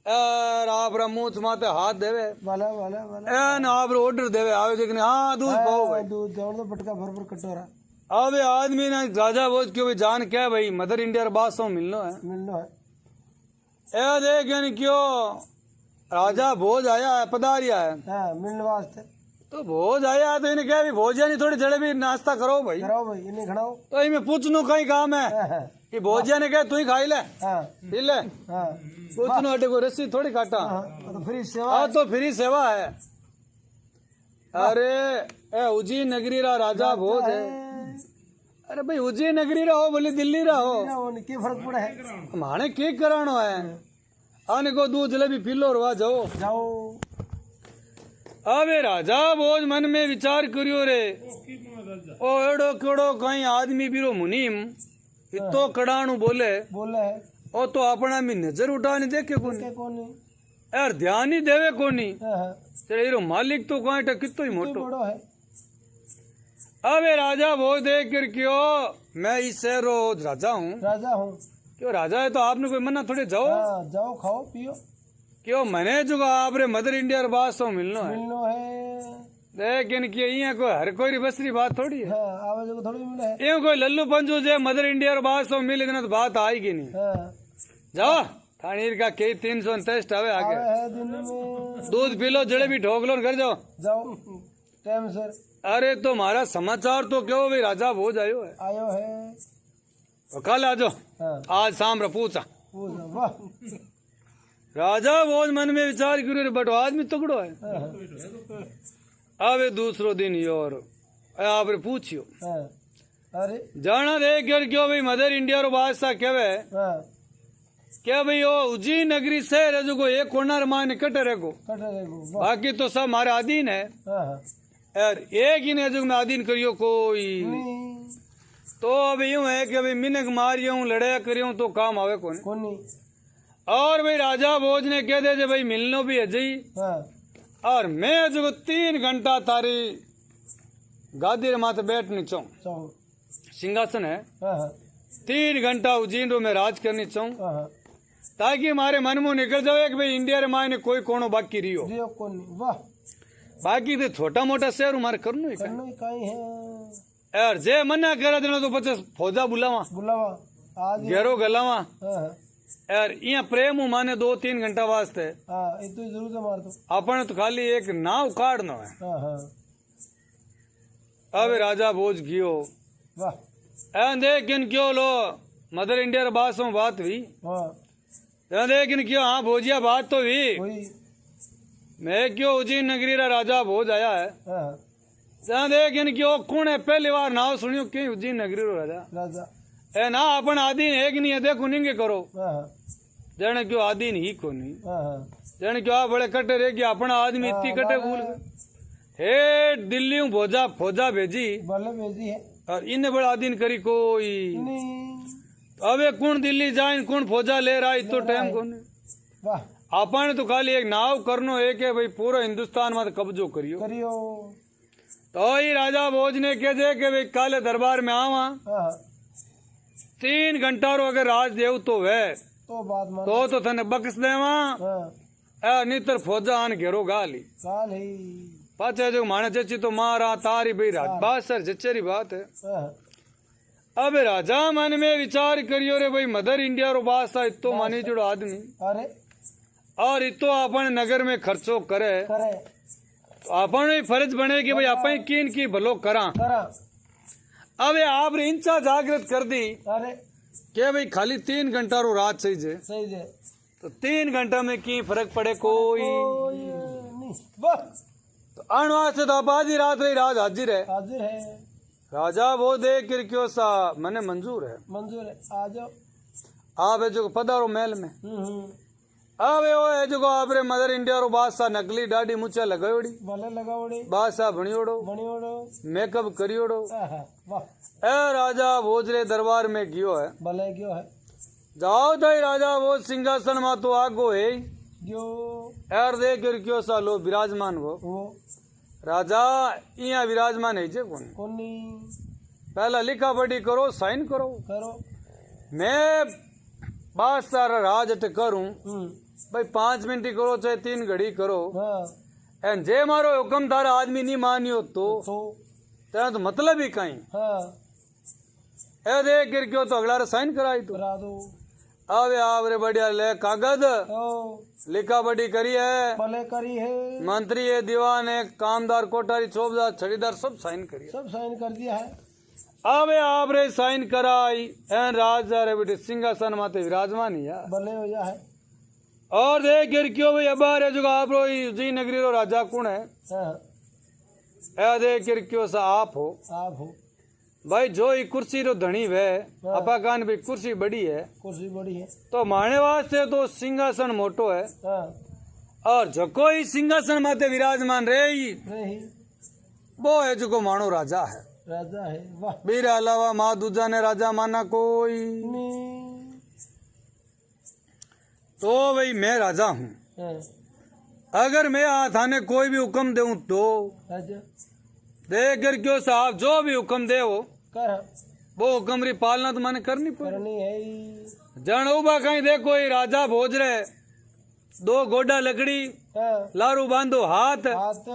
और आप मूछ माथे हाथ देवे वाला वाला वाला एन आप ऑर्डर देवे आवे देखने हाँ दूध पाओ भाई दूध जोड़ दो पटका भर भर कटोरा अबे आदमी ने राजा भोज क्यों जान क्या भाई मदर इंडिया बादशाह मिलना है ए देख यानी क्यों राजा भोज आया है पधारिया है मिलने वास्ते तो भोज आया तो इन्हें क्या भी भोज यानी थोड़ी जलेबी नाश्ता करो भाई इन्हें खड़ाओ तो इनमें पूछनो कहीं काम है कि भोजिया ने क्या तू ही खाई ले पी ले पूछनो अटे को रस्सी थोड़ी काटा तो फ्री सेवा तो फ्री सेवा है अरे ए उज्जैन नगरी रा राजा भोज है अरे भाई उज्जैन नगरी रहो बोले दिल्ली रहो क्या फर्क पड़ा है माने के करानो है आने को दूध जलेबी पी लो रवा जाओ जाओ अबे राजा भोज मन में विचार करियो रे ओ एड़ो केड़ो कहीं आदमी बीरो मुनीम इतो कड़ाणु बोले ओ तो अपना भी नजर उठाने देखे कोनी यार ध्यान ही देवे कोनी तेरे मालिक तो कहीं कितो ही मोटो अबे राजा भोज देख कर क्यों मैं इस रोज राजा हूँ क्यों राजा है तो आपने कोई मना थोड़े जाओ जाओ खाओ पियो क्यों मने जो आप रे मदर इंडिया बादशाह मिलनो है लेकिन कि यहाँ कोई हर कोई बसरी बात थोड़ी है ये कोई लल्लू पंजू जे मदर इंडिया बादशाह मिले इतना तो बात आएगी नहीं जाओ थानीर का के 329 आवे आगे दूध पी लो जलेबी ठोक लो घर जाओ टाइम सर अरे तो हमारा समाचार तो क्यों भाई राजा भोज आयो है तो कल आ जाओ आज शाम पूछा राजा भोज मन में विचार करो बटो आदमी तगड़ो है अबे दूसरो दिन योर आप पूछियो अरे जाना देख कर क्यों भाई मदर इंडिया रो बादशाह कहवे क्या भाई वो उज्जैन नगरी से रजो को एक कोना मान कटे रहेगो बाकी तो सब हमारे अधीन है और एक ही ने जो में अधीन करियो कोई तो अब यूं है कि भाई मिनक मारियो लड़ाई करियो तो काम आवे कौन और भाई राजा भोज ने कह दे भाई मिलनो भी है जी और मैं जो 3 घंटा तारी गादी रे माथे बैठनी चाहूँ सिंहासन है 3 घंटा उज्जैन रो में राज करनी चाहूँ ताकि हमारे मन में निकल जाए कि भाई इंडिया रे मायने कोई कोनो बाकी रियो बाकी तो छोटा मोटा शहर हमारे करनो ही यार जे मना करे देना तो पचास फौजा बुलावा घेरो गलावा यार यहाँ प्रेम माने 2-3 घंटा वास्ते अपन तो खाली एक नाव काटना है अब राजा भोज गियो वाह एन देख इन क्यों लो मदर इंडिया रे बात में बात हुई हाँ एन देख इन क्यों हाँ भोजिया बात तो हुई वही मैं क्यों उज्जैन नगरी रा राजा भोज आया है हाँ एन देख इन क्यों कौन है पहली बार नाव सुनियो क्यों उज्जैन नगरी रो राजा राजा ए ना अपन आदि एक नहीं है देखो निंगे करो हाँ जने क्यों आदि नहीं को नहीं हाँ हाँ जने क्यों आ बड़े कटे रह गया अपना आदमी इतनी कटे भूल गए हे दिल्ली भोजा फौजा भेजी भले भेजी है और इन्हें बड़ा दिन करी कोई नहीं अबे कौन दिल्ली जाए कौन फौजा ले रहा तो टाइम कौन वाह अपन तो खाली एक नाव करनो एक है भाई पूरा हिंदुस्तान में कब्जो करियो करियो तो ही राजा भोज ने कह दे कि भाई काले दरबार में आवा हाँ 3 घंटा रो अगर राज देव तो वे तो बात मान तो थने बख्श देवा हाँ नितर फौजा आन घेरो गाली काल ही पाचे जो माने चची तो मारा तारी भाई राज बात सर जच्चेरी बात है हाँ अब राजा मन में विचार करियो रे भाई मदर इंडिया रो बादशाह इतो मानी जुड़ो आदमी अरे और इतो अपन नगर में खर्चो करे करे तो अपन ही फर्ज बने कि भाई अपन किन की भलो करा करा अब आप इंचा जागृत कर दी अरे के भाई खाली 3 घंटा रो रात सही जे सही जे तो 3 घंटा में की फर्क पड़े कोई नहीं वाह तो अणवा से तो अब आधी रात रही राज हाजिर है हाजिर है राजा वो दे किरक्यो सा मने मंजूर है मंजूर है आ जाओ आप है जो पधारो महल में हम्म अब वो है जो आपरे मदर इंडिया रो बादशाह नकली दाढ़ी मुछा लगायोड़ी भले लगाओड़े बादशाह बनियोड़ो बनियोड़ो मेकअप करियोड़ो आहा, वाह ए राजा भोजरे दरबार में गियो है भले क्यों है जाओ दई राजा वो सिंहासन मा तो आगो है जो एर दे किरक्यो सा लो विराजमान वो राजा इया विराजमान है जे कौन कोनी पहला लिखा पढ़ी करो साइन करो करो मैं बादशाह रा राज अट करूं भाई 5 मिनट ही करो चाहे 3 घड़ी करो हाँ एन जे मारो हुक्म तारा आदमी नहीं मानियो तो तेरा तो मतलब ही कहीं हाँ ए दे गिर क्यों तो अगला रे साइन कराई तो करा दो आवे आवरे बढ़िया ले कागज ओ लिखा पढ़ी करी है भले करी है मंत्री है दीवान है कामदार कोठारी चौबदार छड़ीदार सब साइन करिए सब साइन कर दिया है आवे आप रे साइन कराई एन राजा रे बेटे सिंहासन माते विराजमान ही यार भले हो जा है और देख गिर क्यों भाई अबार है जो आप रो जी नगरी रो राजा कौन है हाँ ए देख गिर क्यों सा आप हो भाई जो ही कुर्सी रो धनी वे अपा कान भी कुर्सी बड़ी है कुर्सी बड़ी है तो माने वास्ते तो सिंहासन मोटो है हाँ और जो कोई सिंहासन माते विराजमान रहे नहीं वो है जो को मानो राजा है राजा है वाह मेरे अलावा माँ दूजा ने राजा माना कोई नहीं तो भाई मैं राजा हूँ हाँ अगर मैं थाने कोई भी हुक्म दूं तो राजा देख कर क्यों साहब जो भी हुक्म दे कर वो हुक्म री पालना तो मैंने करनी पड़े करनी है ही। जन उबा कहीं देखो ये राजा भोज रहे 2 गोडा लकड़ी हाँ लारू बांधो हाथ हाथ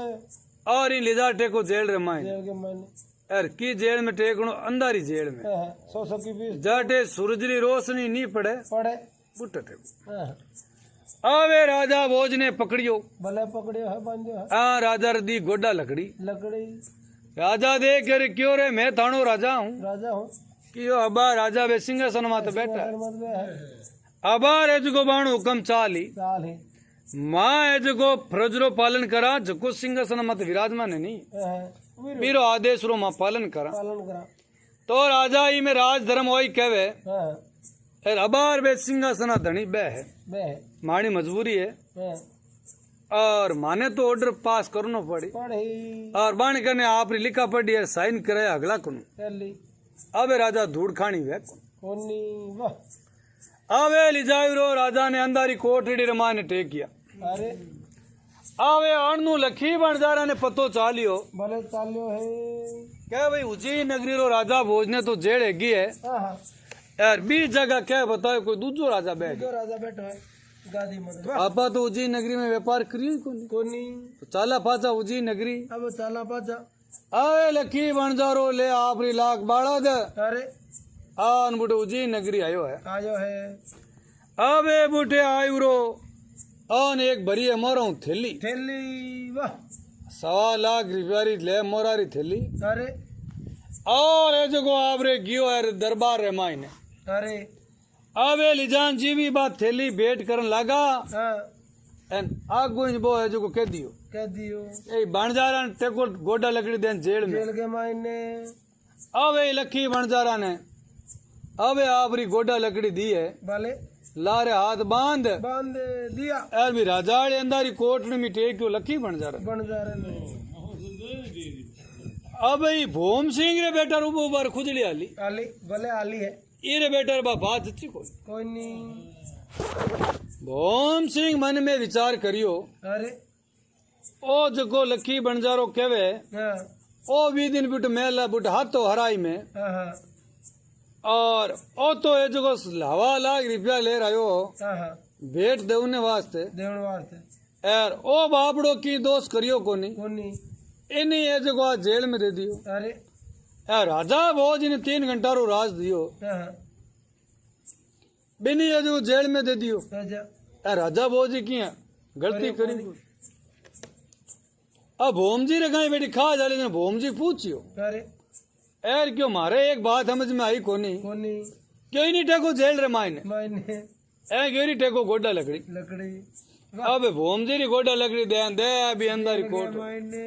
और इन लिजा टेको जेल रे माइन जेल के मैंने यार की जेल में टेकनो अंदर ही जेल में 100 की बीस जाटे सूरजरी रोशनी नहीं पड़े पड़े बुट्टा टेको हाँ आवे राजा भोज ने पकड़ियो भले पकड़ियो है बांधो है आ राजा रे दी गोडा लकड़ी लकड़ी राजा देख कर क्यों रे मैं थानो राजा हूँ राजा हूँ कि यो अबा राजा वे सिंहासन माते बैठा है। मत में है अबा रेजगो बाण हुक्म चाली साल है माँ एजगो फरजरो पालन करा जको सिंहासन मत विराजमान है नहीं वीर मेरो आदेश रो मां पालन करा पालन करा तो राजा ही में राज धर्म वही कहवे हाँ और अबार वे सिंहासन धनी बे है बे मानी मजबूरी है हाँ और माने तो ऑर्डर पास करनो पड़ी पढ़ी और बाण करने आप लिखा पड़ी है साइन करे अगला कुन चली अब राजा धूड़ खानी वे कोनी वाह आवे लिजाविरो राजा ने अंधारी कोठड़ी रमा ने टेक किया अरे आवे अणनु लखी बणजारा ने पतो चालियो भले चालियो है क्या भाई उज्जैन नगरी रो राजा भोज ने तो जेड़ हैगी है हाँ हाँ यार 20 जगह क्या बताओ कोई दूसरो राजा बैठ जो राजा बैठो है गादी में आपा तो उज्जैन नगरी में व्यापार करियो कोनी कोनी तो चाला पाचा उज्जैन नगरी अब चाला पाचा आवे लखी बणजारो ले आपरी लाख बाड़ा दे अरे आन बुटे उज्जैन नगरी आयो है आयो है अबे बुटे आयुरो आन एक भरी है मोरा थैली थैली वाह 1.25 लाख रुपया री ले मोरारी थैली अरे और ये जो आप रे गियो है दरबार रे मायने अरे आवे लिजान जीवी बात थैली भेंट करन लगा हाँ एन आगू इन बो है जो कह दियो कह दियो ए बणजारा ने टेको गोडा लकड़ी देन जेल में जेल के मायने आवे लखी बणजारा ने आवे आपरी गोडा लकड़ी दी है भले लारे हाथ बांध बांध दिया यार भी राजाड़े अंदारी कोट ने मिटे क्यों लखी बणजारा बन जा रहे ने अब ई भोम सिंह रे बेटा रूबो बार खुजली आली आली भले आली है इरे बेटा बा बात अच्छी कोई कोई नहीं भोम सिंह मन में विचार करियो अरे ओ जको लखी बणजारो कहवे हाँ ओ भी दिन बुट मेला बुट हाथो हराई में हाँ हाँ और ओ तो ये जको हवा लाख रुपया ले रहो हाँ हाँ भेंट देने वास्ते देवण वास्ते यार ओ बापड़ो की दोस्त करियो कोनी कोनी इन्हीं ये जको आज जेल में दे दियो अरे यार राजा भोज ने 3 घंटा रो राज दियो हाँ हाँ बिनी ये जो जेल में दे दियो राजा यार राजा भोज जी की गलती करी अब भोम जी रे कहीं बेटी खा जाले ने भोम जी पूछियो अरे यार क्यों मारे एक बात समझ में आई कोनी कोनी क्यों नहीं टेको जेल रे मायने मायने ए क्यों नहीं टेको गोडा लकड़ी लकड़ी अब भोम जी री गोडा लकड़ी दे अभी अंदर ही कोट मायने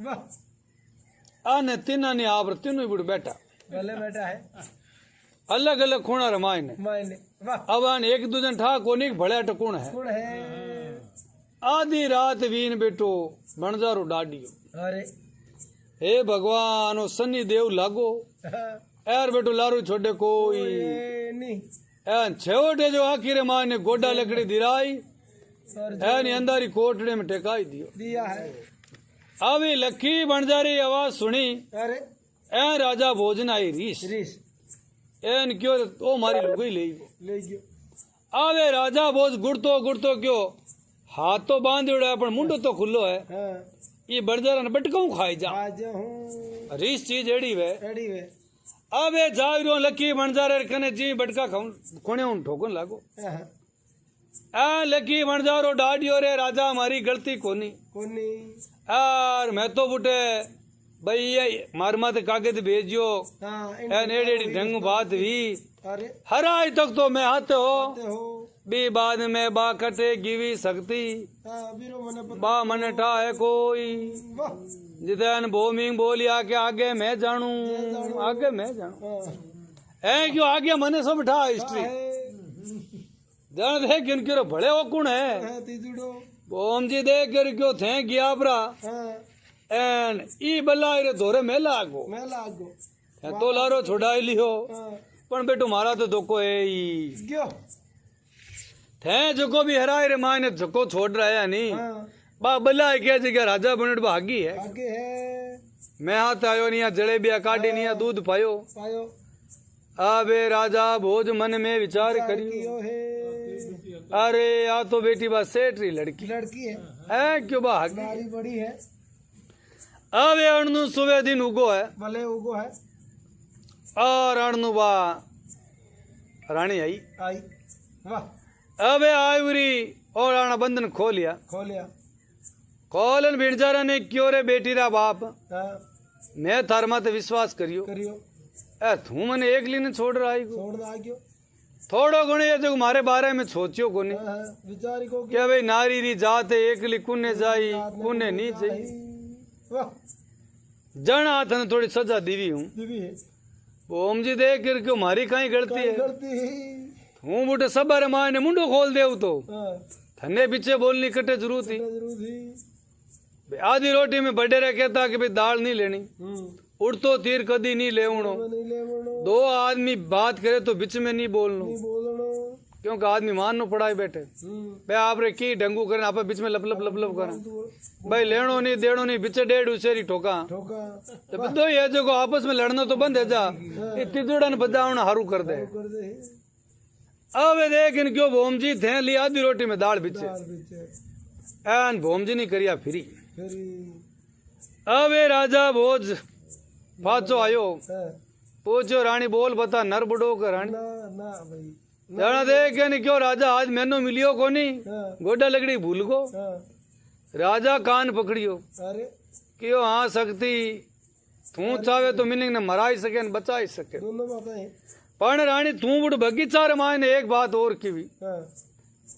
वाह आने तीना ने आप तीनों बुढ़ बैठा भले बैठा है अलग अलग खूणा रे मायने मायने वाह अब आन एक दूजन ठा कोनी भड़े टकुण है कौन है आधी रात वीन बेटो बणजारो डाडियो अरे हे भगवान ओ सन्नी देव लागो हाँ, यार बेटो लारू छोड़े कोई ये नहीं एन छेवटे जो आखिर मां ने गोडा लकड़ी दिराई और एन अंदर ही कोटड़े में टेकाई दियो दिया है अभी लखी बणजारी आवाज सुनी अरे ए राजा भोजन आई रीस रीस एन क्यों ओ मारी लुगाई ले ले गयो आवे राजा भोज गुड़तो क्यों हाथ तो बांध उड़ा पर मुंडो तो खुल्लो है हाँ ये बणजारा ने बटकाऊ खाई जा आज हूँ रीस चीज एड़ी वे रेडी वे अबे जाविरो लकी बणजारे कने जी बटका खाऊं कोने उन ठोकन लागो हाँ, आ लकी बणजारो डाडियो रे राजा हमारी गलती कोनी कोनी यार मैं तो बुटे भाई ये मार मत कागज भेजियो हाँ ए नेड़ी ढंग बात भी अरे हर आज तक तो मैं हाथ हो ते हो बी बाद में बा कटे गिवी सकती हाँ बीरो मने पता बा मन ठा है कोई वाह जितन भूमिंग बोलिया के आगे मैं जानू आगे मैं जानू हाँ है क्यों आगे मने सब ठा हिस्ट्री जान दे किन क्यों भले वो कौन है हाँ तीजुड़ो ओम जी दे कर क्यों थे गया परा हाँ एन ई बल्ला रे धोरे में लागो मैं लागो तो लारो छोड़ाई लियो हाँ पण बेटो मारा तो धोको है ई गयो थे जको भी हराए रे माने जको छोड़ रहा है नहीं हाँ बा बल्ला के जगह राजा बनट भागी है आगे है मैं हाथ आयो नहीं जलेबिया काटी नहीं दूध पायो पायो आबे राजा भोज मन में विचार करियो कियो है अरे या तो बेटी बा सेठ री लड़की लड़की है है क्यों भागी नारी बड़ी है अबे अणनु सुबह दिन उगो है भले उगो है और अणनु बा रानी आई आई वाह अबे आयुरी और आना बंधन खोलिया खोलिया खोलन बिरजारा ने क्यों रे बेटी रा बाप हाँ मैं थार मत विश्वास करियो करियो ए तू मने एक लीने छोड़ रहा है छोड़ दो आगियो थोड़ो गुणे ये जो मारे बारे में सोचियो कोनी हाँ हाँ विचारी को क्या भाई नारी री जात एकली कुने जाई कुने नहीं जाई वाह जन हाथ ने थोड़ी सजा दीवी हूँ दीवी है ओम जी देख कर क्यों मारी कहीं गलती है करती है हूँ बूटे सबर माँ ने मुंडो खोल देव तो हाँ थने पीछे बोलनी कटे जरूर थी जरूर थी आधी रोटी में बडेरा कहता कि भाई दाल नहीं लेनी उड़तो तीर कदी नहीं लेवणो नहीं ले बोलो दो आदमी बात करे तो बीच में नहीं बोलनो नहीं बोलनो क्योंकि आदमी मान नो पढ़ाई बैठे भाई आप रे की डंगू करे आप बीच में लप लप लप लप करे भाई लेनो नहीं देनो नहीं बीचे डेढ़ उसेरी ठोका ठोका तो दो ये जो आपस में लड़ना तो बंद है जा तिदुड़न बजावना हारू कर दे कर दे अब देख इन क्यों भोम जी थे ली आधी रोटी में दाल बिचे दाल बीचे एन भोम जी नहीं करिया फिरी फिर अब ये राजा भोज पाचो आयो हाँ पूछो रानी बोल बता नर बुडो का रानी ना ना भाई जाना देख के नहीं क्यों राजा आज मैनो मिलियो को नहीं हाँ गोडा लकड़ी भूल गो हाँ राजा कान पकड़ियो अरे क्यों हाँ सकती तू चाहे तो मिनिंग ने मराई सके न बचाई सके दोनों बातें हैं। पण रानी तू बुढ़ बगीचा रे मायने एक बात और की भी हाँ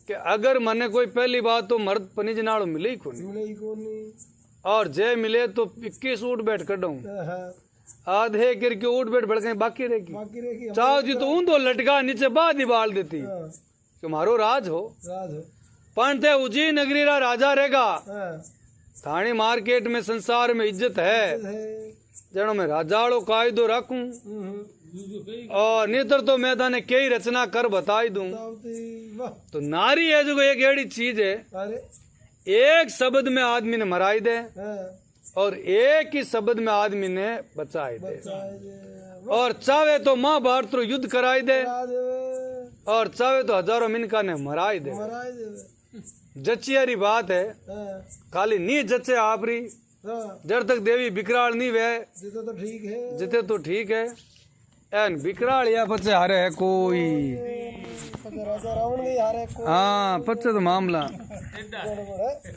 कि अगर मने कोई पहली बात तो मर्द पनिज नालो मिले ही कोनी मिले ही कौन नहीं। और जे मिले तो 21 उठ बैठ कढूं हाँ आधे गिर के उठ बैठ भड़के बाकी रहेगी बाकी रहेगी चाहो जी तो ऊंधो लटका नीचे बाद ही बाल देती हाँ कि मारो राज हो राज हो। पण ते उजी नगरी रा राजा रहेगा हाँ थाने मार्केट में संसार में इज्जत है है। जनो मैं राजाड़ो कायदो रखूं हम्म। और नेतर तो मैं थाने कई रचना कर बताई दूं दावती वाह। तो नारी है जो एक एड़ी चीज है अरे एक शब्द में आदमी ने मराई दे हाँ और एक ही शब्द में आदमी ने बचाई दे चाहे दे और चाहे तो महाभारत रो युद्ध कराई दे मरा देवे और चाहे तो हजारों मिनका ने मराई दे मरा देवे। जचियारी बात है हाँ खाली नी जचे आपरी हाँ जब तक देवी बिकराल नहीं वे जितना तो ठीक है। जिते तो ठीक है एन बिकराल या पचे हारे है कोई राजा रावण के हारे को हाँ पचे तो मामला गड़बड़ है।